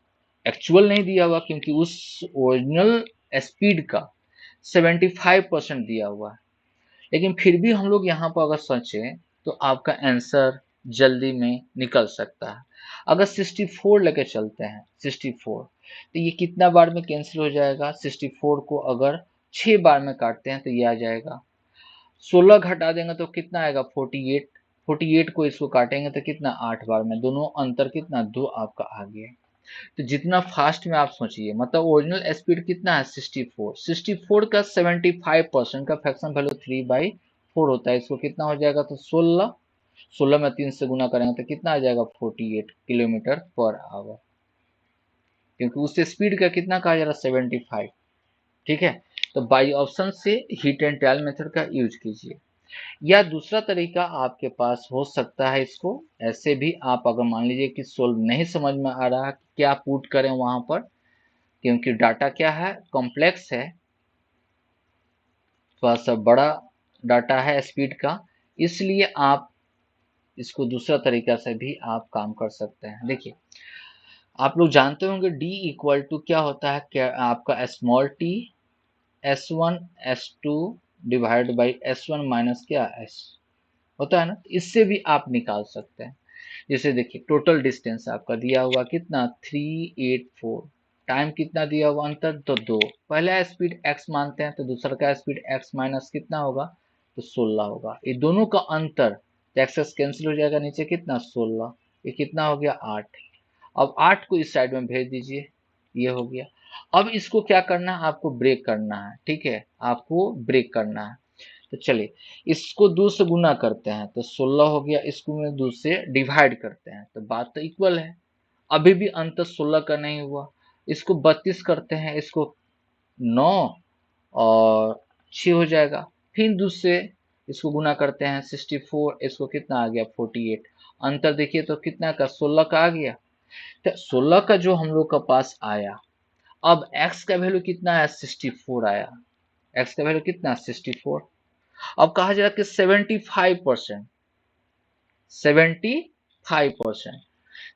एक्चुअल नहीं दिया हुआ क्योंकि उस ओरिजिनल स्पीड का 75% दिया हुआ है। लेकिन फिर भी हम लोग यहाँ पर अगर सोचें तो आपका आंसर जल्दी में निकल सकता है। अगर 64 लेके चलते हैं 64, तो ये कितना बार में कैंसिल हो जाएगा? 64 को अगर 6 बार में काटते हैं तो ये आ जाएगा। 16 घटा देंगे तो कितना आएगा? 48। 48 को इसको काटेंगे तो कितना? 8 बार में। दोनों अंतर कितना? 2 आपका आ गया। तो जितना फास्ट में आप सोचिए, मतलब ओरिजिनल स्पीड कितना है? 64। 64 का 75% का फ्रैक्शन वैल्यू 3/4 होता है। इसको कितना हो जाएगा? तो 16। 16 में 3 से गुना करेंगे तो कितना आ जाएगा? 48 किलोमीटर पर आवर, क्योंकि उस स्पीड का कितना कहा जा रहा है? 75। ठीक है, तो बाई ऑप्शन से हीट एंड ट्रायल मेथड का यूज कीजिए। या दूसरा तरीका आपके पास हो सकता है, इसको ऐसे भी आप अगर मान लीजिए कि सोल्व नहीं समझ में आ रहा कि क्या पुट करें वहां पर, क्योंकि डाटा क्या है? कॉम्प्लेक्स है, थोड़ा सा बड़ा डाटा है स्पीड का, इसलिए आप इसको दूसरा तरीका से भी आप काम कर सकते हैं। देखिए, आप लोग जानते होंगे D इक्वल टू क्या होता है? क्या आपका small T S1 S2 divide by S1 minus क्या S होता है ना। इससे भी आप निकाल सकते हैं। जैसे देखिए, टोटल डिस्टेंस आपका दिया हुआ कितना? 384। टाइम कितना दिया हुआ? अंतर तो 2। पहला स्पीड x मानते हैं तो दूसरा का स्पीड x माइनस कितना होगा? तो 16 होगा। ये दोनों का अंतर, एक्सेस कैंसिल हो जाएगा, नीचे कितना? 16। ये कितना हो गया? 8। अब 8 को इस साइड में भेज दीजिए, ये हो गया। अब इसको क्या करना है? आपको ब्रेक करना है। ठीक है, आपको ब्रेक करना है। तो चलिए, इसको 2 से गुना करते हैं तो 16 हो गया, इसको में 2 से डिवाइड करते हैं तो बात तो इक्वल है। अभी भी अंतर 16 का नहीं हुआ। इसको 32 करते हैं, इसको 9 और 6 हो जाएगा। फिर 2 से इसको गुना करते हैं 64, इसको कितना आ गया? 48। अंतर देखिए तो कितना का? 16 का आ गया। तो 16 का जो हम लोग का पास आया, अब x का वैल्यू कितना है? 64 आया। x का वैल्यू कितना? 64। अब कहा जा रहा है कि 75%, 75%,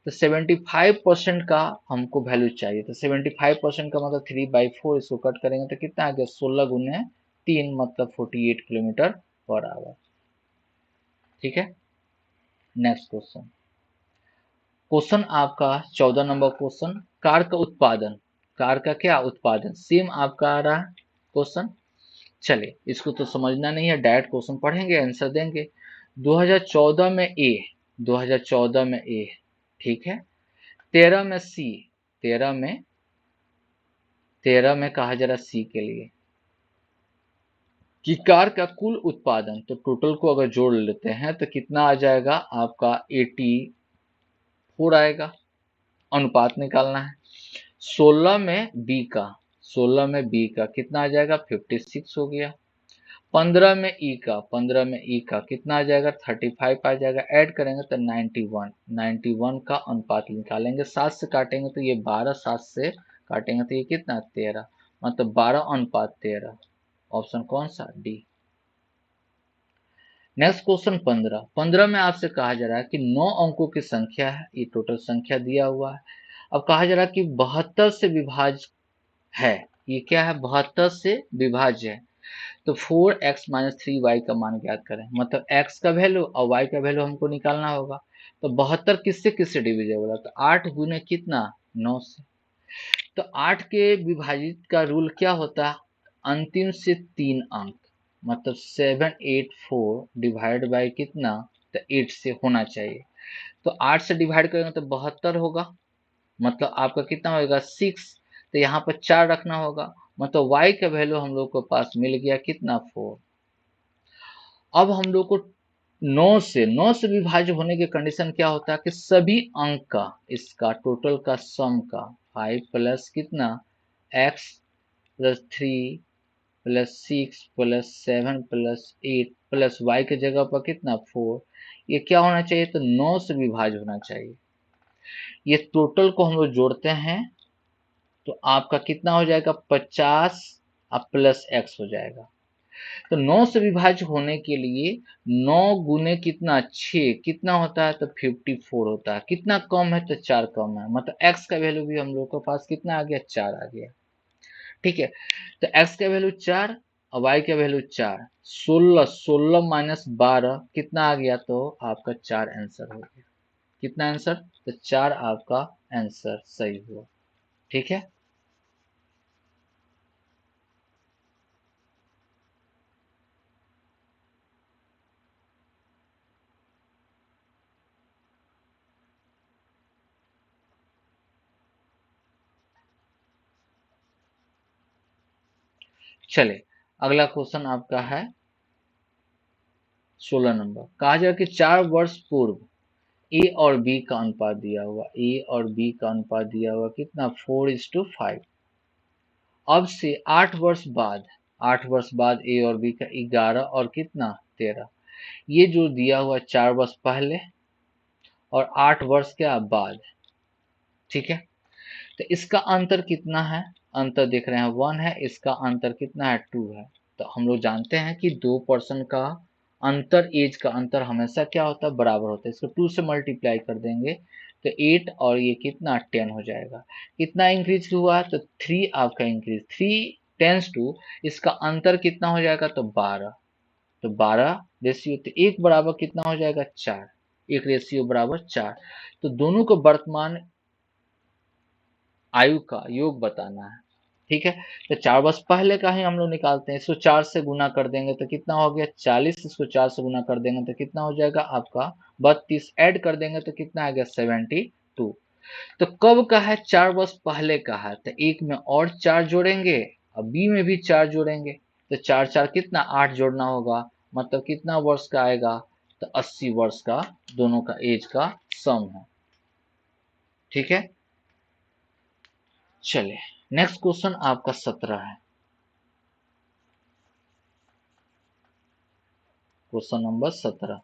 तो 75% का हमको वैल्यू चाहिए। तो 75% का मतलब 3/4, इसको कट करेंगे तो कितना आ गया? 16 गुने 3 मतलब 48 किलोमीटर पर आवर। ठीक है, नेक्स्ट क्वेश्चन। क्वेश्चन आपका 14 नंबर क्वेश्चन, कार का उत्पादन। कार का क्या उत्पादन? सेम आपका आ रहा है क्वेश्चन। चलिए, इसको तो समझना नहीं है, डायरेक्ट क्वेश्चन पढ़ेंगे, आंसर देंगे। 2014 में ए, 2014 में ए, ठीक है। 13 में सी, 13 में, 13 में कहा जा रहा सी के लिए कि कार का कुल उत्पादन, तो टोटल को अगर जोड़ लेते हैं तो कितना आ जाएगा? आपका 84 आएगा। अनुपात निकालना है। 16 में बी का, 16 में बी का कितना आ जाएगा? 56 हो गया। 15 में ई का, 15 में ई का कितना आ जाएगा? 35 आ जाएगा। ऐड करेंगे तो 91, 91 का अनुपात निकालेंगे। 7 से काटेंगे तो ये 12, 7 से काटेंगे तो ये कितना? 13, मतलब 12:13। ऑप्शन कौन सा? डी। Next question 15। 15 में आपसे कहा जा रहा है कि 9 अंकों की संख्या है, ये टोटल संख्या दिया हुआ है। अब कहा जा रहा है कि 72 से विभाज्य है। ये क्या है? 72 से विभाज्य है। तो 4x माइनस 3y का मान ज्ञात करें, मतलब x का वैल्यू और y का वैल्यू हमको निकालना होगा। तो 72 किससे किससे डिविजेबल है? तो 8 गुने कितना? 9 से। तो 8 के विभाजित का रूल क्या होता है? अंतिम से 3 अंक, मतलब 784 डिवाइड बाय कितना? तो 8 से होना चाहिए। तो 8 से डिवाइड करेंगे तो 72 होगा, मतलब आपका कितना होगा? 6। तो यहाँ पर 4 रखना होगा, मतलब y का वैल्यू हम लोग को पास मिल गया कितना? 4। अब हम लोग को 9 से विभाज्य होने की कंडीशन क्या होता है कि सभी अंक का, इसका टोटल का सम का 5 प्लस कितना? x plus 3 plus 6 plus 7 plus 8 plus y के जगह पर कितना? 4। ये क्या होना चाहिए? तो 9 से विभाज्य होना चाहिए। ये टोटल को हम लोग जोड़ते हैं तो आपका कितना हो जाएगा? 50 अब प्लस x हो जाएगा। तो 9 से विभाज्य होने के लिए 9 गुने कितना? 6 कितना होता है? तो 54 होता है। कितना कम है? तो 4 कम है, मतलब x का वैल्यू भी हम लोग के पास कितना आ गया? 4 आ गया। ठीक है, तो x का वैल्यू 4 और y का वैल्यू 4, 16, 16 माइनस 12 कितना आ गया? तो आपका 4 आंसर हो गया। कितना आंसर, तो 4 आपका आंसर सही हुआ। ठीक है, चले अगला क्वेश्चन आपका है 16 नंबर। कहा जाए कि 4 वर्ष पूर्व ए और बी का अनुपात दिया हुआ, ए और बी का अनुपात दिया हुआ कितना, 4:5। अब से 8 वर्ष बाद, 8 वर्ष बाद ए और बी का 11 और कितना 13, ये जो दिया हुआ 4 वर्ष पहले और 8 वर्ष क्या बाद। ठीक है, तो इसका अंतर कितना है, अंतर देख रहे हैं 1 है, इसका अंतर कितना है 2 है। तो हम लोग जानते हैं कि 2 पर्सन का अंतर, एज का अंतर हमेशा क्या होता है, बराबर होता है। इसको 2 से मल्टीप्लाई कर देंगे तो 8 और ये कितना 10 हो जाएगा। कितना इंक्रीज हुआ है, तो 3 आपका इंक्रीज, 3 टेंस टू, इसका अंतर कितना हो जाएगा, तो 12। तो 12 रेशियो, तो एक बराबर कितना हो जाएगा 4, एक रेशियो बराबर 4। तो दोनों को वर्तमान आयु का योग बताना है। ठीक है, तो 4 वर्ष पहले का ही हम लोग निकालते हैं। इसको 4 से गुना कर देंगे तो कितना हो गया 40, इसको 4 से गुना कर देंगे तो कितना हो जाएगा आपका 32, ऐड कर देंगे तो कितना आ गया 72। तो कब का है, 4 वर्ष पहले का है, तो एक में और 4 जोड़ेंगे और बी में भी 4 जोड़ेंगे। तो 4 4 कितना 8 जोड़ना होगा, मतलब कितना वर्ष का आएगा, तो 80 वर्ष का दोनों का एज का सम है। ठीक है, चलिए नेक्स्ट क्वेश्चन आपका 17 है, क्वेश्चन नंबर 17।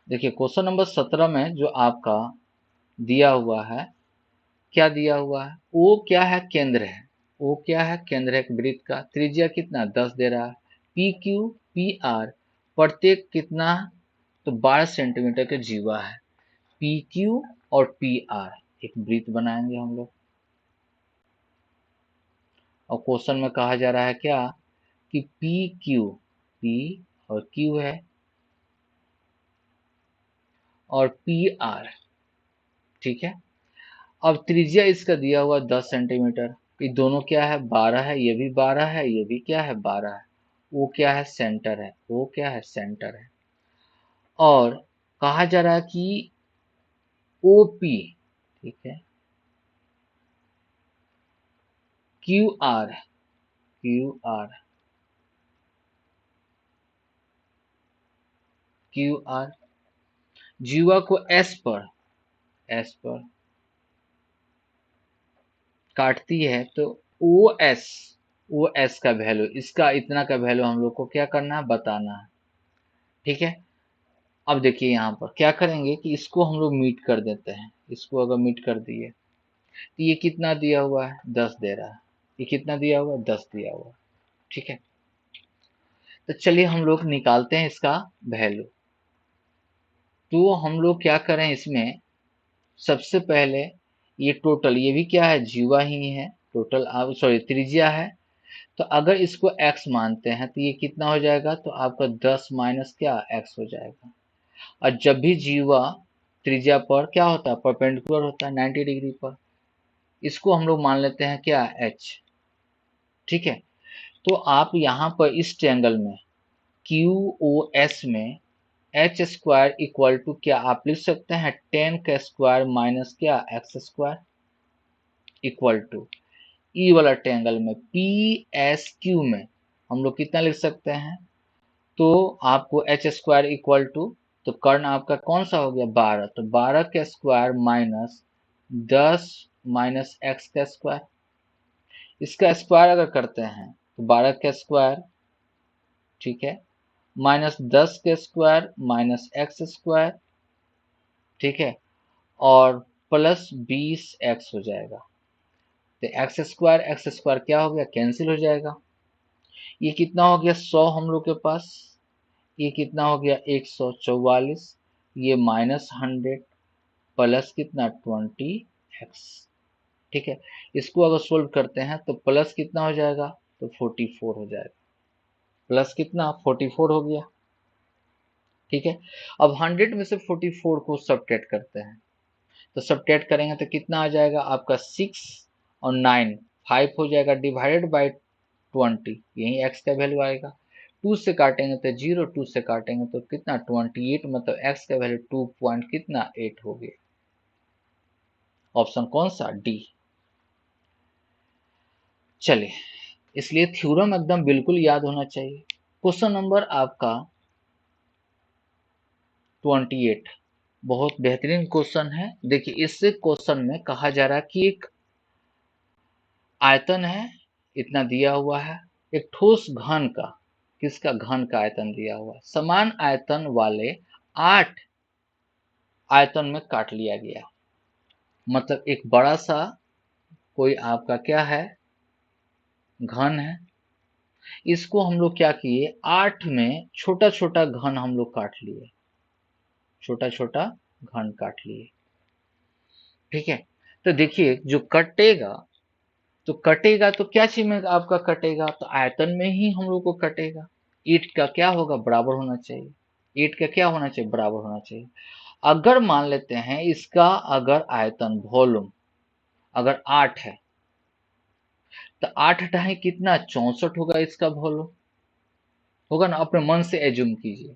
देखिए क्वेश्चन नंबर 17 में जो आपका दिया हुआ है, क्या दिया हुआ है, ओ क्या है, केंद्र है। ओ क्या है, केंद्र है एक वृत्त का, त्रिज्या कितना 10 दे रहा है। पी क्यू पी आर प्रत्येक कितना, तो 12 सेंटीमीटर के जीवा है। पी क्यू और पी आर एक वृत्त बनाएंगे हम लोग। और क्वेश्चन में कहा जा रहा है क्या, कि पी क्यू, पी और क्यू है, और पी आर। ठीक है, अब त्रिज्या इसका दिया हुआ 10 सेंटीमीटर, ये दोनों क्या है 12 है, ये भी 12 है, ये भी क्या है 12 है। वो क्या है सेंटर है, वो क्या है सेंटर है। और कहा जा रहा है कि ओपी, ठीक है, Q R, Q R, Q R जीवा को एस पर, एस पर काटती है, तो ओ एस, ओ एस का वैल्यू, इसका इतना का वैल्यू हम लोग को क्या करना है, बताना है। ठीक है, अब देखिए यहाँ पर क्या करेंगे कि इसको हम लोग मीट कर देते हैं। इसको अगर मीट कर दिए तो ये कितना दिया हुआ है 10 दे रहा है, ये कितना दिया हुआ है 10 दिया हुआ है। ठीक है, तो चलिए हम लोग निकालते हैं इसका वैल्यू। तो हम लोग क्या करें इसमें, सबसे पहले ये टोटल, ये भी क्या है जीवा ही है, टोटल सॉरी त्रिज्या है। तो अगर इसको x मानते हैं तो ये कितना हो जाएगा, तो आपका 10 माइनस क्या x हो जाएगा। और जब भी जीवा त्रिज्या पर क्या होता है, परपेंडिकुलर होता है 90 डिग्री पर, इसको हम लोग मान लेते हैं क्या h। ठीक है, तो आप यहाँ पर इस ट्रायंगल में क्यू ओ एस में एच स्क्वायर इक्वल टू क्या आप लिख सकते हैं 10 का स्क्वायर माइनस क्या एक्स स्क्वायर, इक्वल टू ई वाला ट्रायंगल में पी एस क्यू में हम लोग कितना लिख सकते हैं, तो आपको एच स्क्वायर इक्वल टू, तो कर्ण आपका कौन सा हो गया 12, तो 12 का स्क्वायर माइनस 10 माइनस एक्स का स्क्वायर। इसका स्क्वायर अगर करते हैं तो 12 का स्क्वायर, ठीक है, माइनस 10 के स्क्वायर माइनस एक्स स्क्वायर, ठीक है, और प्लस 20 एक्स हो जाएगा। तो एक्स स्क्वायर क्या हो गया, कैंसिल हो जाएगा। ये कितना हो गया 100 हम लोग के पास, ये कितना हो गया 144, ये माइनस 100 प्लस कितना 20 एक्स। ठीक है, इसको अगर सोल्व करते हैं तो प्लस कितना हो जाएगा, तो 44 हो जाएगा। प्लस कितना 44 हो गया। ठीक है, अब 100 में से 44 को सब्ट्रैक्ट करते हैं, तो सब्ट्रैक्ट करेंगे तो कितना आ जाएगा आपका 6 और 9 5 हो जाएगा, डिवाइडेड बाय 20, यही x का वैल्यू आएगा। 2 से काटेंगे तो 0, 2 से काटेंगे तो कितना 28, मतलब x का वैल्यू 2 पॉइंट कितना 8 हो गया। ऑप्शन कौन सा, डी। चलिए, इसलिए थ्योरम एकदम बिल्कुल याद होना चाहिए। क्वेश्चन नंबर आपका 28 बहुत बेहतरीन क्वेश्चन है। देखिए, इस क्वेश्चन में कहा जा रहा है कि एक आयतन है, इतना दिया हुआ है, एक ठोस घन का, किसका, घन का आयतन दिया हुआ है, समान आयतन वाले 8 आयतन में काट लिया गया। मतलब एक बड़ा सा कोई आपका क्या है, घन है, इसको हम लोग क्या किए, 8 में छोटा छोटा घन हम लोग काट लिए, छोटा छोटा घन काट लिए। ठीक है, तो देखिए जो कटेगा, तो कटेगा तो क्या चीज में आपका कटेगा, तो आयतन में ही हम लोग को कटेगा। ईट का क्या होगा, बराबर होना चाहिए, ईट का क्या होना चाहिए, बराबर होना चाहिए। अगर मान लेते हैं इसका अगर आयतन वॉल्यूम अगर 8 है, तो 8 ढाई कितना 64 होगा, इसका वॉल्यूम होगा ना, अपने मन से एज्यूम कीजिए।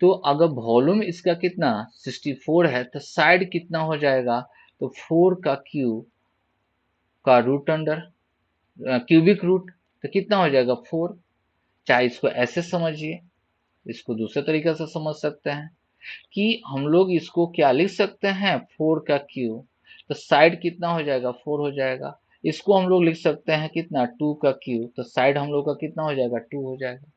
तो अगर वॉल्यूम इसका कितना 64 है, तो साइड कितना हो जाएगा, तो 4 का क्यूब का रूट अंडर क्यूबिक रूट, तो कितना हो जाएगा 4। चाहे इसको ऐसे समझिए, इसको दूसरे तरीके से समझ सकते हैं कि हम लोग इसको क्या लिख सकते हैं, 4 का क्यूब, तो साइड कितना हो जाएगा 4 हो जाएगा। इसको हम लोग लिख सकते हैं कितना 2 का क्यूब, तो साइड हम लोग का कितना हो जाएगा 2 हो जाएगा।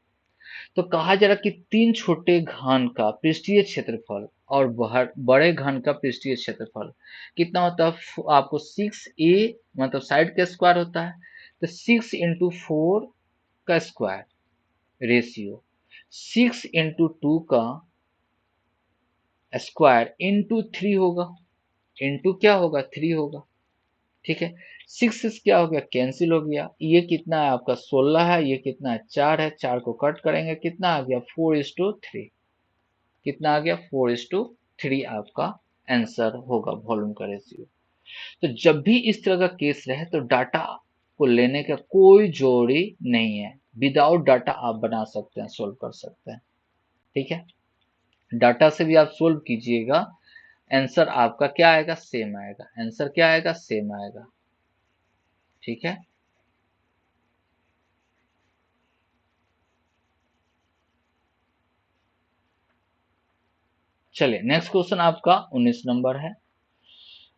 तो कहा जा रहा कि 3 छोटे घन का पृष्ठीय क्षेत्रफल और बड़े घन का पृष्ठीय क्षेत्रफल कितना होता है, आपको 6a मतलब साइड का स्क्वायर होता है, तो 6 इंटू 4 का स्क्वायर रेशियो 6 इंटू 2 का स्क्वायर इंटू 3 होगा, इंटू क्या होगा 3 होगा। ठीक है, 6 क्या हो गया, कैंसिल हो गया, ये कितना है आपका 16 है, ये कितना है 4 है, 4 को कट करेंगे कितना आ गया 4:3, कितना आ गया 4:3 आपका आंसर होगा वॉल्यूम का रेशियो। तो जब भी इस तरह का केस रहे तो डाटा को लेने का कोई जरूरी नहीं है, विदाउट डाटा आप बना सकते हैं, सोल्व कर सकते हैं। ठीक है, डाटा से भी आप सोल्व कीजिएगा, आंसर आपका क्या आएगा, सेम आएगा, आंसर क्या आएगा, सेम आएगा। ठीक है, चलिए नेक्स्ट क्वेश्चन आपका 19 नंबर है।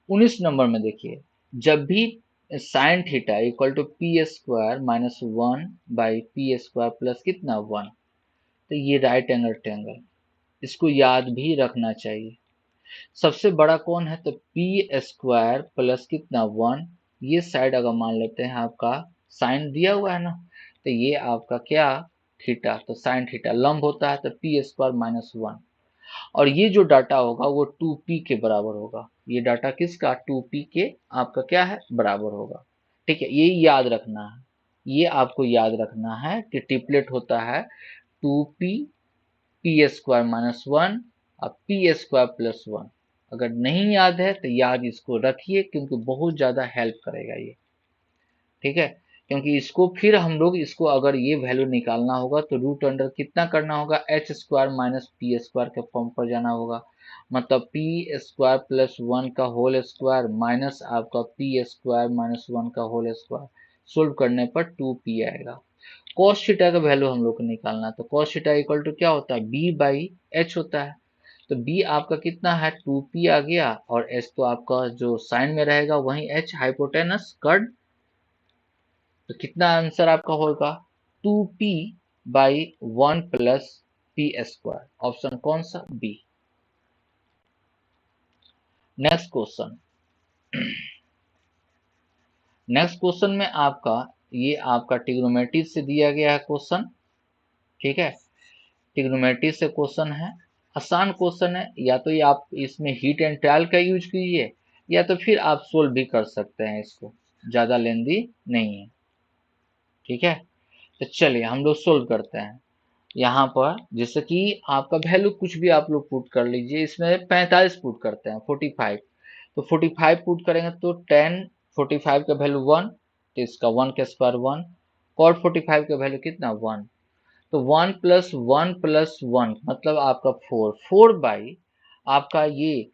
19 नंबर में देखिए, जब भी sine theta equal to p square minus 1/p² plus कितना 1, तो ये राइट एंगल ट्रायंगल, इसको याद भी रखना चाहिए। सबसे बड़ा कौन है, तो पी स्क्वायर प्लस कितना 1, ये साइड अगर मान लेते हैं आपका साइन दिया हुआ है ना, तो ये आपका क्या थीटा, तो साइन थीटा लंब होता है, तो p² - 1, और ये जो डाटा होगा वो 2p के बराबर होगा, ये डाटा किसका 2p के आपका क्या है बराबर होगा। ठीक है, ये याद रखना है, ये आपको याद रखना है कि ट्रिपलेट होता है 2p p² - 1 और p² + 1। अगर नहीं याद है तो याद इसको रखिए, क्योंकि बहुत ज़्यादा हेल्प करेगा ये। ठीक है, क्योंकि इसको फिर हम लोग इसको अगर ये वैल्यू निकालना होगा तो रूट अंडर कितना करना होगा, h² - p² के फॉर्म पर जाना होगा, मतलब p² + 1 का होल स्क्वायर माइनस आपका p² - 1 का होल स्क्वायर, सोल्व करने पर 2p आएगा। cos थीटा का वैल्यू हम लोग को निकालना है, तो cos थीटा इक्वल टू क्या होता है, b/h होता है, तो b आपका कितना है 2p आ गया, और h तो आपका जो साइन में रहेगा वही h हाइपोटेनस कर्ड, तो कितना आंसर आपका होगा 2p/1 + p², ऑप्शन कौन सा, B. Next question, next question में आपका ये आपका ट्रिग्नोमेट्री से दिया गया है क्वेश्चन। ठीक है, ट्रिग्नोमेट्री से क्वेश्चन है, आसान क्वेश्चन है, या तो ये आप इसमें हीट एंड ट्रायल का यूज कीजिए, या तो फिर आप सोल्व भी कर सकते हैं, इसको ज़्यादा लेंदी नहीं है। ठीक है, तो चलिए हम लोग सोल्व करते हैं। यहाँ पर जैसे कि आपका वैल्यू कुछ भी आप लोग पुट कर लीजिए, इसमें 45 पुट करते हैं, 45। तो 45 पुट करेंगे तो 10, 45 का वैल्यू 1, तो इसका 1 का स्क्वायर 1, कॉट 45 का वैल्यू कितना 1, तो 1 + 1 + 1 मतलब आपका 4, 4 आपका ये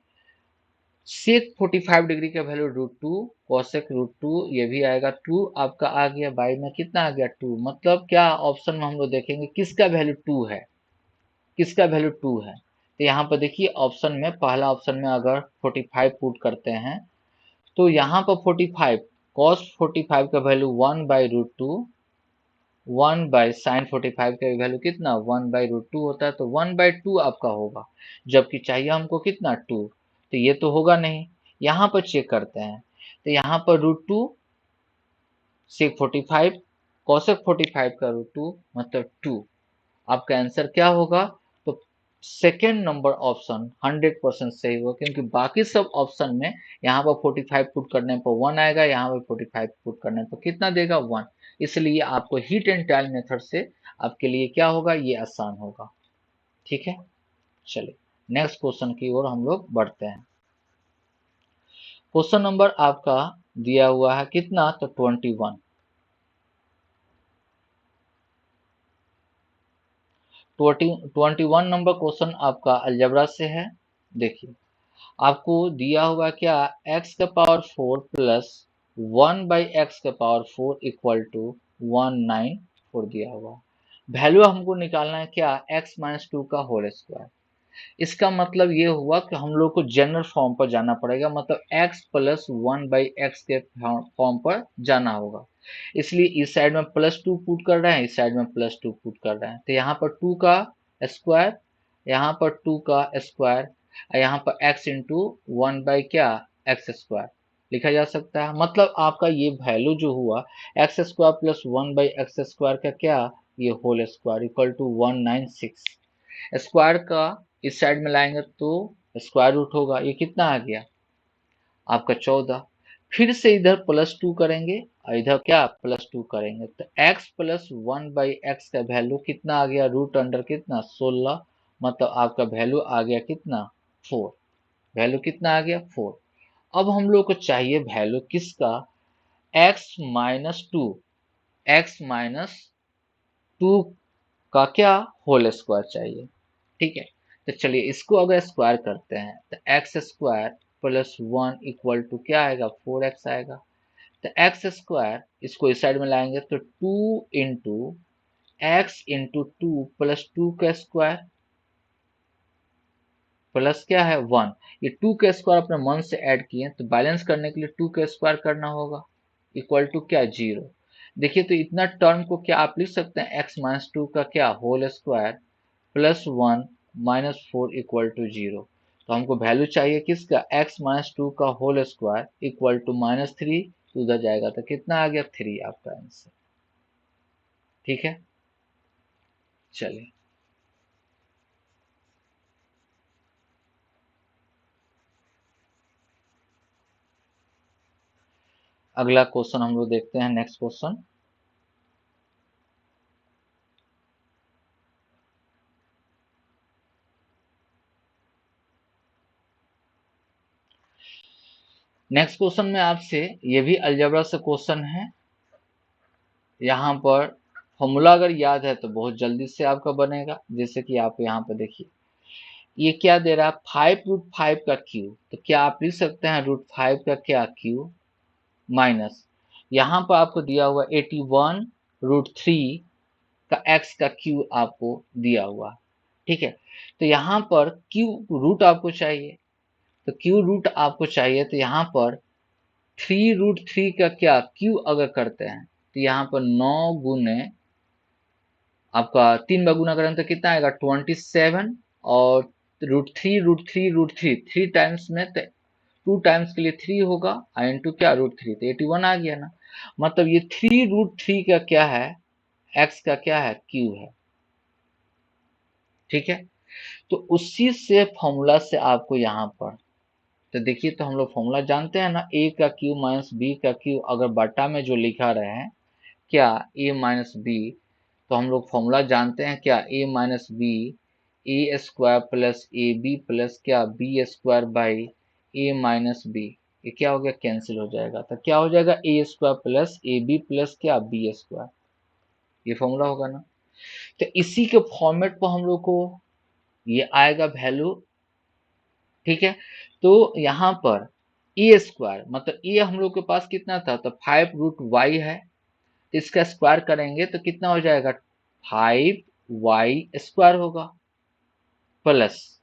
सेक 45 डिग्री का वैल्यू √2, कॉसेक √2 ये भी आएगा 2, आपका आ गया बाई में कितना आ गया 2, मतलब क्या ऑप्शन में हम लोग देखेंगे किसका वैल्यू 2 है, किसका वैल्यू 2 है। तो यहाँ पर देखिए ऑप्शन में, पहला ऑप्शन में अगर 45 पुट करते हैं तो यहाँ पर 45 कॉस 45 का वैल्यू 1/√2, 1/sin 45 का वैल्यू कितना 1/√2 होता है, तो 1/2 आपका होगा, जबकि चाहिए हमको कितना 2, तो ये तो होगा नहीं। यहाँ पर चेक करते हैं, तो यहाँ पर √2 सेक 45 कॉसेक 45 का √2 मतलब 2, आपका आंसर क्या होगा, तो सेकेंड नंबर ऑप्शन 100% सही होगा, क्योंकि बाकी सब ऑप्शन में यहाँ पर 45 पुट करने पर 1 आएगा, यहाँ पर 45 पुट करने पर कितना देगा 1, इसलिए आपको हीट एंड ट्रायल मेथड से आपके लिए क्या होगा, ये आसान होगा। ठीक है, चलिए नेक्स्ट क्वेश्चन की ओर हम लोग बढ़ते हैं। क्वेश्चन नंबर आपका दिया हुआ है कितना, तो 21। 21 नंबर क्वेश्चन आपका अलजेब्रा से है। देखिए आपको दिया हुआ क्या, x⁴ plus 1/x⁴ equal to 194 दिया हुआ। वैल्यू हमको निकालना है क्या, x-2 का होल स्क्वायर। इसका मतलब ये हुआ कि हम लोग को जनरल फॉर्म पर जाना पड़ेगा, मतलब x + 1/x के फॉर्म पर जाना होगा। इसलिए इस साइड में +2 पुट कर रहे हैं, इस साइड में +2 पुट कर रहे हैं, तो यहाँ पर 2 का स्क्वायर, यहाँ पर 2 का स्क्वायर, यहाँ पर x इंटू 1 बाई क्या x² लिखा जा सकता है। मतलब आपका ये वैल्यू जो हुआ x² + 1/x² का क्या, ये whole square equal to 196। Square का इस साइड में लाएंगे तो स्क्वायर रूट होगा, ये कितना आ गया आपका 14। फिर से इधर +2 करेंगे और इधर क्या +2 करेंगे, तो x + 1/x का वैल्यू कितना आ गया, रूट अंडर कितना 16, मतलब आपका वैल्यू आ गया कितना 4, वैल्यू कितना आ गया 4। अब हम लोग को चाहिए वैल्यू किसका, x-2, x-2 का क्या होल स्क्वायर चाहिए। ठीक है, तो चलिए इसको अगर स्क्वायर करते हैं तो x² + 1 इक्वल टू क्या आएगा 4x आएगा। तो x² इसको इस साइड में लाएंगे तो 2 इंटू x इंटू 2 + 2 का स्क्वायर प्लस क्या है 1, ये 2 का स्क्वायर अपने मन से ऐड किए तो बैलेंस करने के लिए 2 का स्क्वायर करना होगा इक्वल टू क्या 0। देखिए तो इतना टर्म को क्या आप लिख सकते हैं, x-2 का क्या होल स्क्वायर + 1 - 4 इक्वल टू 0। तो हमको वैल्यू चाहिए किसका, x-2 का होल स्क्वायर इक्वल टू -3, तो उधर जाएगा तो कितना आ गया 3 आपका आंसर। ठीक है, चलिए अगला क्वेश्चन हम लोग देखते हैं, नेक्स्ट क्वेश्चन। नेक्स्ट क्वेश्चन में आपसे ये भी अलजेब्रा से क्वेश्चन है। यहाँ पर फॉर्मूला अगर याद है तो बहुत जल्दी से आपका बनेगा, जैसे कि आप यहाँ पर देखिए ये क्या दे रहा है 5√5 का क्यू, तो क्या आप लिख सकते हैं √5 का क्या क्यू माइनस, यहाँ पर आपको दिया हुआ 81√3 का x का क्यू आपको दिया हुआ। ठीक है, तो यहाँ पर क्यू रूट आपको चाहिए, तो क्यू रूट आपको चाहिए, तो यहाँ पर 3√3 का क्या क्यू अगर करते हैं तो यहाँ पर 9 गुने आपका 3 बार गुना करें तो कितना आएगा 27, और √3 3 टाइम्स में तो 2 टाइम्स के लिए 3 होगा और इंटू क्या √3, तो 81 आ गया ना। मतलब ये 3√3 का क्या है, x का क्या है क्यू है। ठीक है, तो उसी से फॉर्मूला से आपको यहाँ पर, तो देखिए तो हम लोग फॉर्मूला जानते हैं ना, a का क्यू माइनस b का क्यू, अगर बटा में जो लिखा रहे हैं क्या a माइनस बी, तो हम लोग फॉर्मूला जानते हैं क्या, a minus b a square plus a b plus क्या b square by a minus b. ये क्या हो गया, कैंसिल हो जाएगा, तो क्या हो जाएगा a square plus a b plus क्या बी स्क्वायर, ये फॉर्मूला होगा ना। तो इसी के फॉर्मेट पर हम लोग को ये आएगा वैल्यू, ठीक है। तो यहाँ पर ए स्क्वायर मतलब ए हम लोग के पास कितना था, तो 5√y है, इसका स्क्वायर करेंगे तो कितना हो जाएगा 5y स्क्वायर होगा, प्लस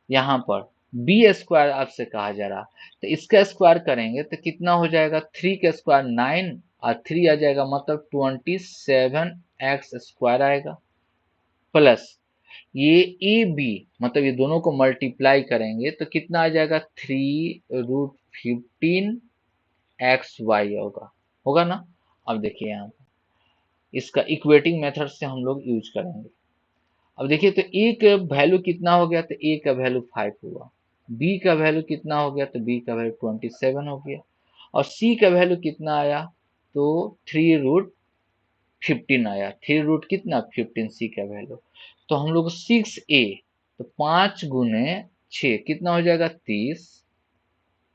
यहाँ पर बी स्क्वायर आपसे कहा जा रहा, तो इसका स्क्वायर करेंगे तो कितना हो जाएगा 3 का स्क्वायर 9 और 3 आ जाएगा मतलब 27x स्क्वायर आएगा, प्लस ये ए बी मतलब ये दोनों को मल्टीप्लाई करेंगे तो कितना आ जाएगा 3√15xy होगा, होगा ना। अब देखिए यहाँ इसका इक्वेटिंग मेथड से हम लोग यूज करेंगे। अब देखिए तो ए का वैल्यू कितना हो गया, तो ए का वैल्यू 5 हुआ, बी का वैल्यू कितना हो गया, तो बी का वैल्यू 27 हो गया, और सी का वैल्यू कितना आया, तो 3√15 आया, 3 रूट कितना 15 सी का वैल्यू। तो हम लोग 6a तो 5 गुने 6 कितना हो जाएगा 30,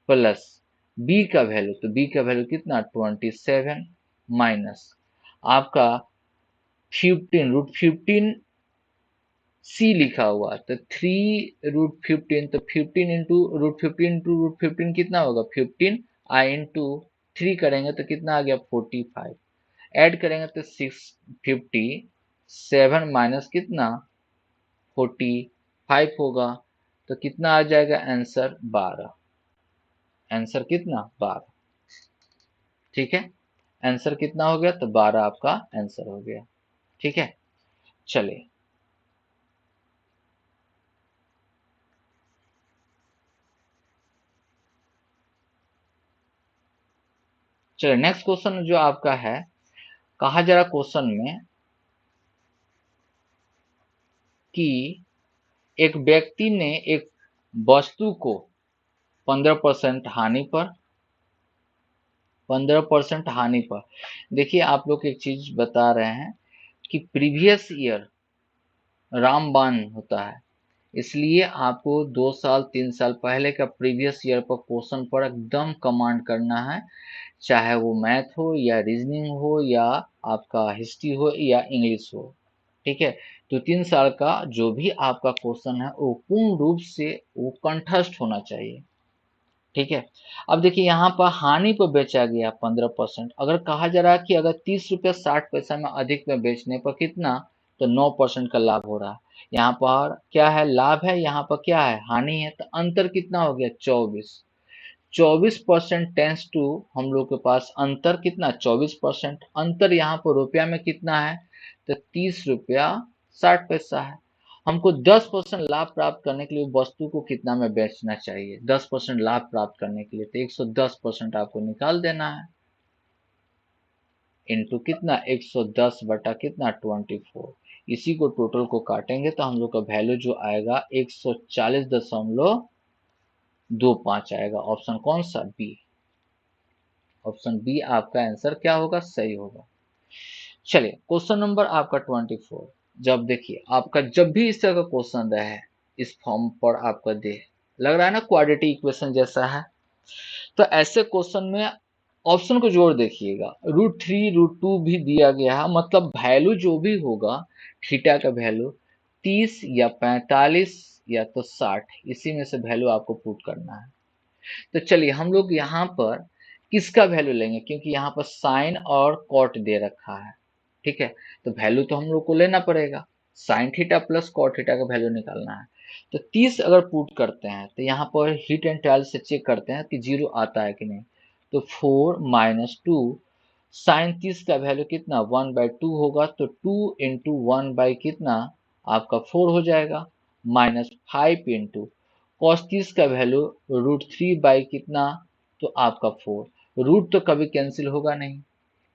प्लस बी का वैल्यू, तो बी का वैल्यू कितना 27 माइनस आपका 15√15 सी लिखा हुआ, तो 3√15 तो 15 कितना होगा 15 आई इंटू 3 करेंगे तो कितना आ गया 45, ऐड करेंगे तो 657 माइनस कितना 45 होगा, तो कितना आ जाएगा आंसर 12, आंसर कितना 12, ठीक है। आंसर कितना हो गया, तो 12 आपका आंसर हो गया, ठीक है। चलिए चलिए नेक्स्ट क्वेश्चन जो आपका है, कहा जा रहा क्वेश्चन में कि एक व्यक्ति ने एक वस्तु को 15% हानि पर 15% हानि पर, देखिए आप लोग एक चीज बता रहे हैं कि प्रीवियस ईयर रामबाण होता है, इसलिए आपको 2 साल 3 साल पहले का प्रीवियस ईयर पर क्वेश्चन पर एकदम कमांड करना है, चाहे वो मैथ हो या रीजनिंग हो या आपका हिस्ट्री हो या इंग्लिश हो, ठीक है। तो 3 साल का जो भी आपका क्वेश्चन है वो पूर्ण रूप से वो कंठस्थ होना चाहिए, ठीक है। अब देखिए यहाँ पर हानि पर बेचा गया 15%, अगर कहा जा रहा है कि अगर 30 रुपया 60 पैसा में अधिक में बेचने पर कितना, तो 9% का लाभ हो रहा है, यहाँ पर क्या है लाभ है, यहाँ पर क्या है हानि है, तो अंतर कितना हो गया 24% टेंस टू हम लोग के पास अंतर कितना 24%, अंतर यहाँ पर रुपया में कितना है, तो 30 रुपया 60 पैसा है। हमको 10% लाभ प्राप्त करने के लिए वस्तु को कितना में बेचना चाहिए, 10% लाभ प्राप्त करने के लिए तो 110% आपको निकाल देना है, इंटू कितना 110 बटा कितना 24, इसी को टोटल को काटेंगे तो हम लोग का वैल्यू जो आएगा 140.25 आएगा, ऑप्शन कौन सा बी, ऑप्शन बी आपका आंसर क्या होगा सही होगा। चलिए क्वेश्चन नंबर आपका 24, जब देखिए आपका जब भी इस तरह का क्वेश्चन रहे इस फॉर्म पर आपका दे, लग रहा है ना क्वाड्रेटिक इक्वेशन जैसा है, तो ऐसे क्वेश्चन में ऑप्शन को जोड़ देखिएगा, √3 √2 भी दिया गया है, मतलब वैल्यू जो भी होगा थीटा का वैल्यू 30 या 45 या तो 60, इसी में से वैल्यू आपको पुट करना है। तो चलिए हम लोग यहाँ पर किसका वैल्यू लेंगे, क्योंकि यहाँ पर साइन और कॉट दे रखा है, ठीक है। तो वैल्यू तो हम लोग को लेना पड़ेगा, sine theta plus cot theta का वैल्यू निकालना है। तो 30 अगर पुट करते हैं तो यहाँ पर हीट एंड ट्रायल से चेक करते हैं कि 0 आता है कि नहीं, तो 4 माइनस 2 साइन 30 का वैल्यू कितना 1/2 होगा, तो 2 इंटू 1 कितना आपका 4 हो जाएगा, माइनस 5 इंटू कॉस 30 का वैल्यू √3 कितना, तो आपका 4, रूट तो कभी कैंसिल होगा नहीं,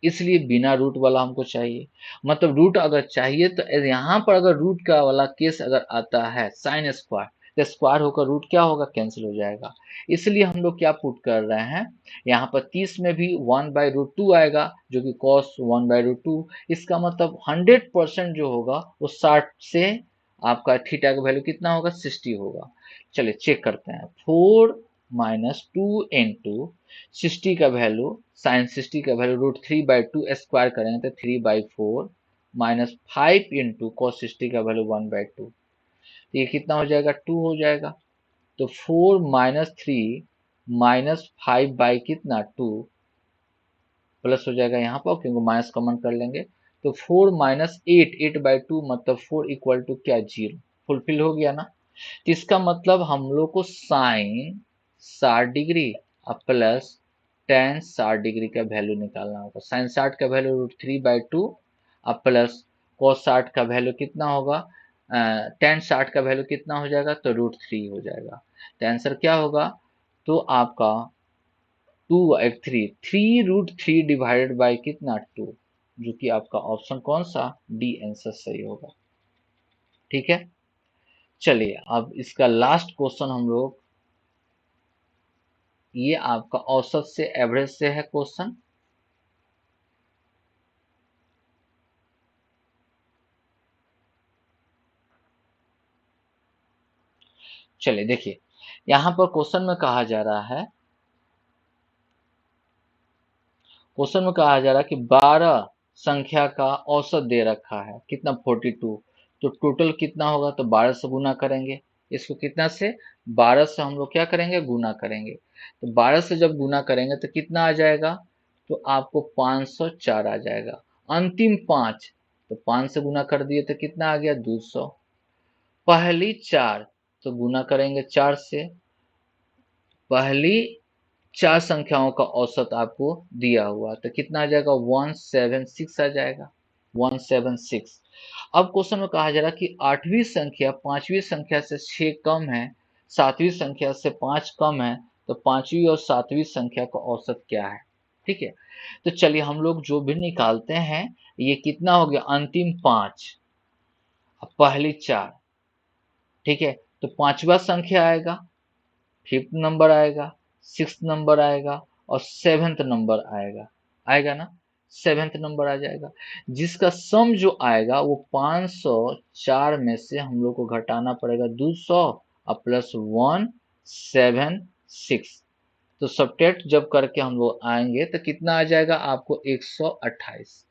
इसलिए बिना रूट वाला हमको चाहिए, मतलब रूट अगर चाहिए तो यहाँ पर अगर रूट का वाला केस अगर आता है साइन स्क्वायर तो स्क्वायर होकर रूट क्या होगा, कैंसिल हो जाएगा। इसलिए हम लोग क्या पुट कर रहे हैं, यहाँ पर 30 में भी 1/√2 आएगा जो कि cos 1/√2। इसका मतलब 100% जो होगा वो 60 से आपका थीटा का वैल्यू कितना होगा, 60 होगा। चलिए चेक करते हैं। 4 माइनस 2 इंटू 60 का वैल्यू, साइन 60 का वैल्यू √3/2 स्क्वायर करेंगे तो 3/4 माइनस 5 इंटू cos 60 का वैल्यू 1/2। तो ये कितना हो जाएगा, 2 हो जाएगा। तो 4 माइनस 3 माइनस 5 बाई कितना 2 प्लस हो जाएगा यहाँ पर, क्योंकि माइनस कॉमन कर लेंगे। तो 4 माइनस 8/2 मतलब 4 इक्वल टू क्या, 0। फुलफिल हो गया ना। तो इसका मतलब हम लोग को साइन 60 डिग्री और प्लस टेन 60 डिग्री का वैल्यू निकालना होगा। साइन 60 का वैल्यू √3/2 और प्लस cos 60 का वैल्यू कितना होगा, टेन 60 का वैल्यू कितना हो जाएगा, तो √3 हो जाएगा। तो आंसर क्या होगा, तो आपका 3 डिवाइडेड बाई कितना 2, जो कि आपका ऑप्शन कौन सा, डी आंसर सही होगा। ठीक है, चलिए अब इसका लास्ट क्वेश्चन हम लोग, ये आपका औसत से एवरेज से है क्वेश्चन। चलिए देखिए, यहाँ पर क्वेश्चन में कहा जा रहा है, कि 12 संख्या का औसत दे रखा है, कितना 42। तो टोटल कितना होगा, तो 12 से गुना करेंगे। इसको कितना से, 12 से हम लोग क्या करेंगे, गुना करेंगे। तो 12 से जब गुना करेंगे तो कितना आ जाएगा, तो आपको 504 आ जाएगा। अंतिम 5, तो 5 से गुना कर दिए तो कितना आ गया, 200। पहली 4, तो गुना करेंगे 4 से। पहली 4 संख्याओं का औसत आपको दिया हुआ, तो कितना आ जाएगा, 176 आ जाएगा, 176। अब क्वेश्चन में कहा जा रहा है कि 8वीं संख्या 5वीं संख्या से 6 कम है, 7वीं संख्या से 5 कम है, तो 5वीं और 7वीं संख्या का औसत क्या है। ठीक है, तो चलिए हम लोग जो भी निकालते हैं, ये कितना हो गया, अंतिम 5 अब पहली 4। ठीक है, तो 5वां संख्या आएगा, 5th नंबर आएगा, 6th नंबर आएगा और 7th नंबर आएगा, आएगा ना। 7th नंबर आ जाएगा, जिसका सम जो आएगा वो 504 में से हम लोग को घटाना पड़ेगा 200 और प्लस 176। तो सब्ट्रैक्ट जब करके हम लोग आएंगे तो कितना आ जाएगा आपको, 128।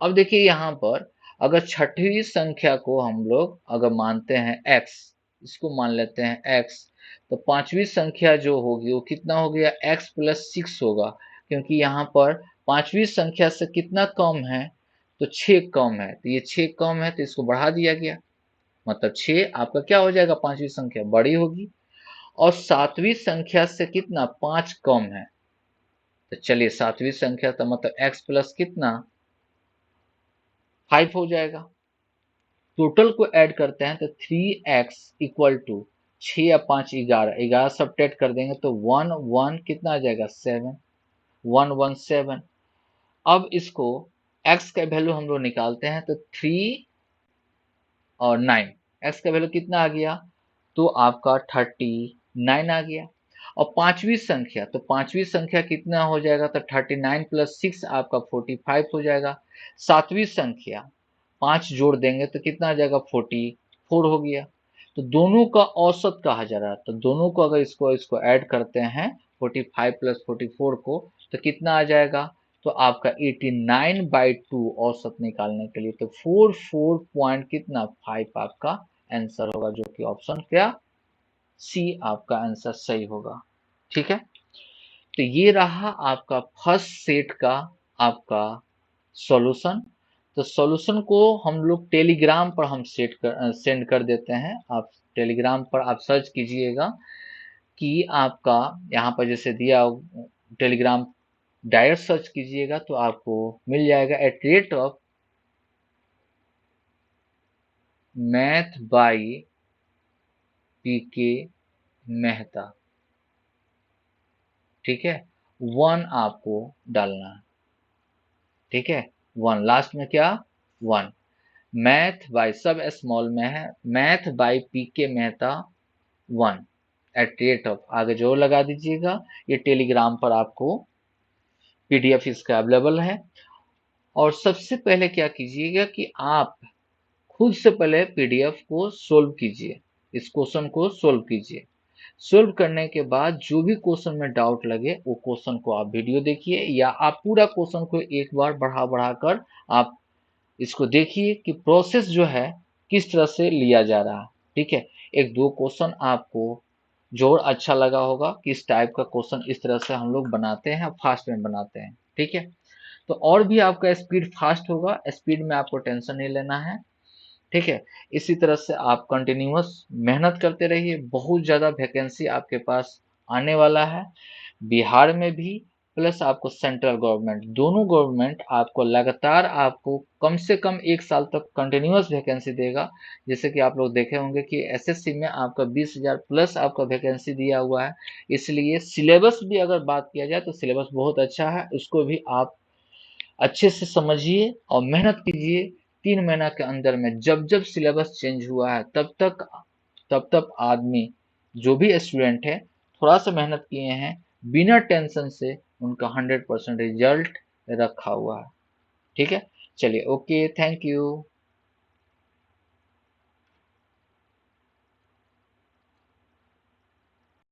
अब देखिए यहाँ पर, अगर छठवीं संख्या को हम लोग अगर मानते हैं x, इसको मान लेते हैं x, तो 5वीं संख्या जो होगी वो कितना हो गया, x प्लस 6 होगा, क्योंकि यहाँ पर 5वीं संख्या से कितना कम है, तो 6 कम है। तो ये 6 कम है तो इसको बढ़ा दिया गया, मतलब 6 आपका क्या हो जाएगा, 5वीं संख्या बड़ी होगी। और 7वीं संख्या से कितना, 5 कम है। तो चलिए 7वीं संख्या तो मतलब x प्लस कितना, 5 हो जाएगा। टोटल को ऐड करते हैं तो 3x इक्वल टू 6 या 5 11, 11 सब्ट्रैक्ट कर देंगे तो 1 1 कितना आ जाएगा, 7, 117। अब इसको x का वैल्यू हम लोग निकालते हैं तो 3 और 9, x का वैल्यू कितना आ गया, तो आपका 39 आ गया। और 5वीं संख्या, तो 5वीं संख्या कितना हो जाएगा, तो 39 प्लस 6 आपका 45 हो जाएगा। 7वीं संख्या 5 जोड़ देंगे तो कितना आ जाएगा, 44 हो गया। तो दोनों का औसत कहा जा रहा है, तो दोनों को अगर इसको इसको ऐड करते हैं 45 प्लस 44 को, तो कितना आ जाएगा, तो आपका 89/2 औसत निकालने के लिए, तो 44 पॉइंट कितना 5 आपका आंसर होगा, जो कि ऑप्शन क्या, सी आपका आंसर सही होगा। ठीक है, तो ये रहा आपका फर्स्ट सेट का आपका सॉल्यूशन। तो सॉल्यूशन को हम लोग टेलीग्राम पर हम सेंड कर देते हैं। आप टेलीग्राम पर आप सर्च कीजिएगा कि आपका यहाँ पर जैसे दिया, टेलीग्राम डायरेक्ट सर्च कीजिएगा तो आपको मिल जाएगा, @ मैथ बाई पीके मेहता। ठीक है, 1 आपको डालना है। ठीक है, 1 लास्ट में क्या, 1। मैथ बाई सब स्मॉल में है, मैथ बाई पीके मेहता 1 आगे जोर लगा दीजिएगा। ये टेलीग्राम पर आपको पीडीएफ इसका अवेलेबल है। और सबसे पहले क्या कीजिएगा कि आप खुद से पहले पीडीएफ को सोल्व कीजिए, इस क्वेश्चन को सोल्व कीजिए। सोल्व करने के बाद जो भी क्वेश्चन में डाउट लगे वो क्वेश्चन को आप वीडियो देखिए, या आप पूरा क्वेश्चन को एक बार बढ़ा कर आप इसको देखिए कि प्रोसेस जो है किस तरह से लिया जा रहा है। ठीक है, एक दो क्वेश्चन आपको जोर अच्छा लगा होगा कि इस टाइप का क्वेश्चन इस तरह से हम लोग बनाते हैं, फास्ट में बनाते हैं। ठीक है, तो और भी आपका स्पीड फास्ट होगा, स्पीड में आपको टेंशन नहीं लेना है। ठीक है, इसी तरह से आप कंटिन्यूअस मेहनत करते रहिए, बहुत ज़्यादा वैकेंसी आपके पास आने वाला है, बिहार में भी प्लस आपको सेंट्रल गवर्नमेंट, दोनों गवर्नमेंट आपको लगातार आपको कम से कम 1 साल तक कंटिन्यूअस वैकेंसी देगा। जैसे कि आप लोग देखे होंगे कि एसएससी में आपका 20,000 प्लस आपका वैकेंसी दिया हुआ है। इसलिए सिलेबस भी अगर बात किया जाए तो सिलेबस बहुत अच्छा है, उसको भी आप अच्छे से समझिए और मेहनत कीजिए। 3 महीना के अंदर में जब जब सिलेबस चेंज हुआ है तब तक आदमी, जो भी स्टूडेंट है, थोड़ा सा मेहनत किए हैं, बिना टेंशन से उनका 100% रिजल्ट रखा हुआ है। ठीक है, चलिए, ओके, थैंक यू।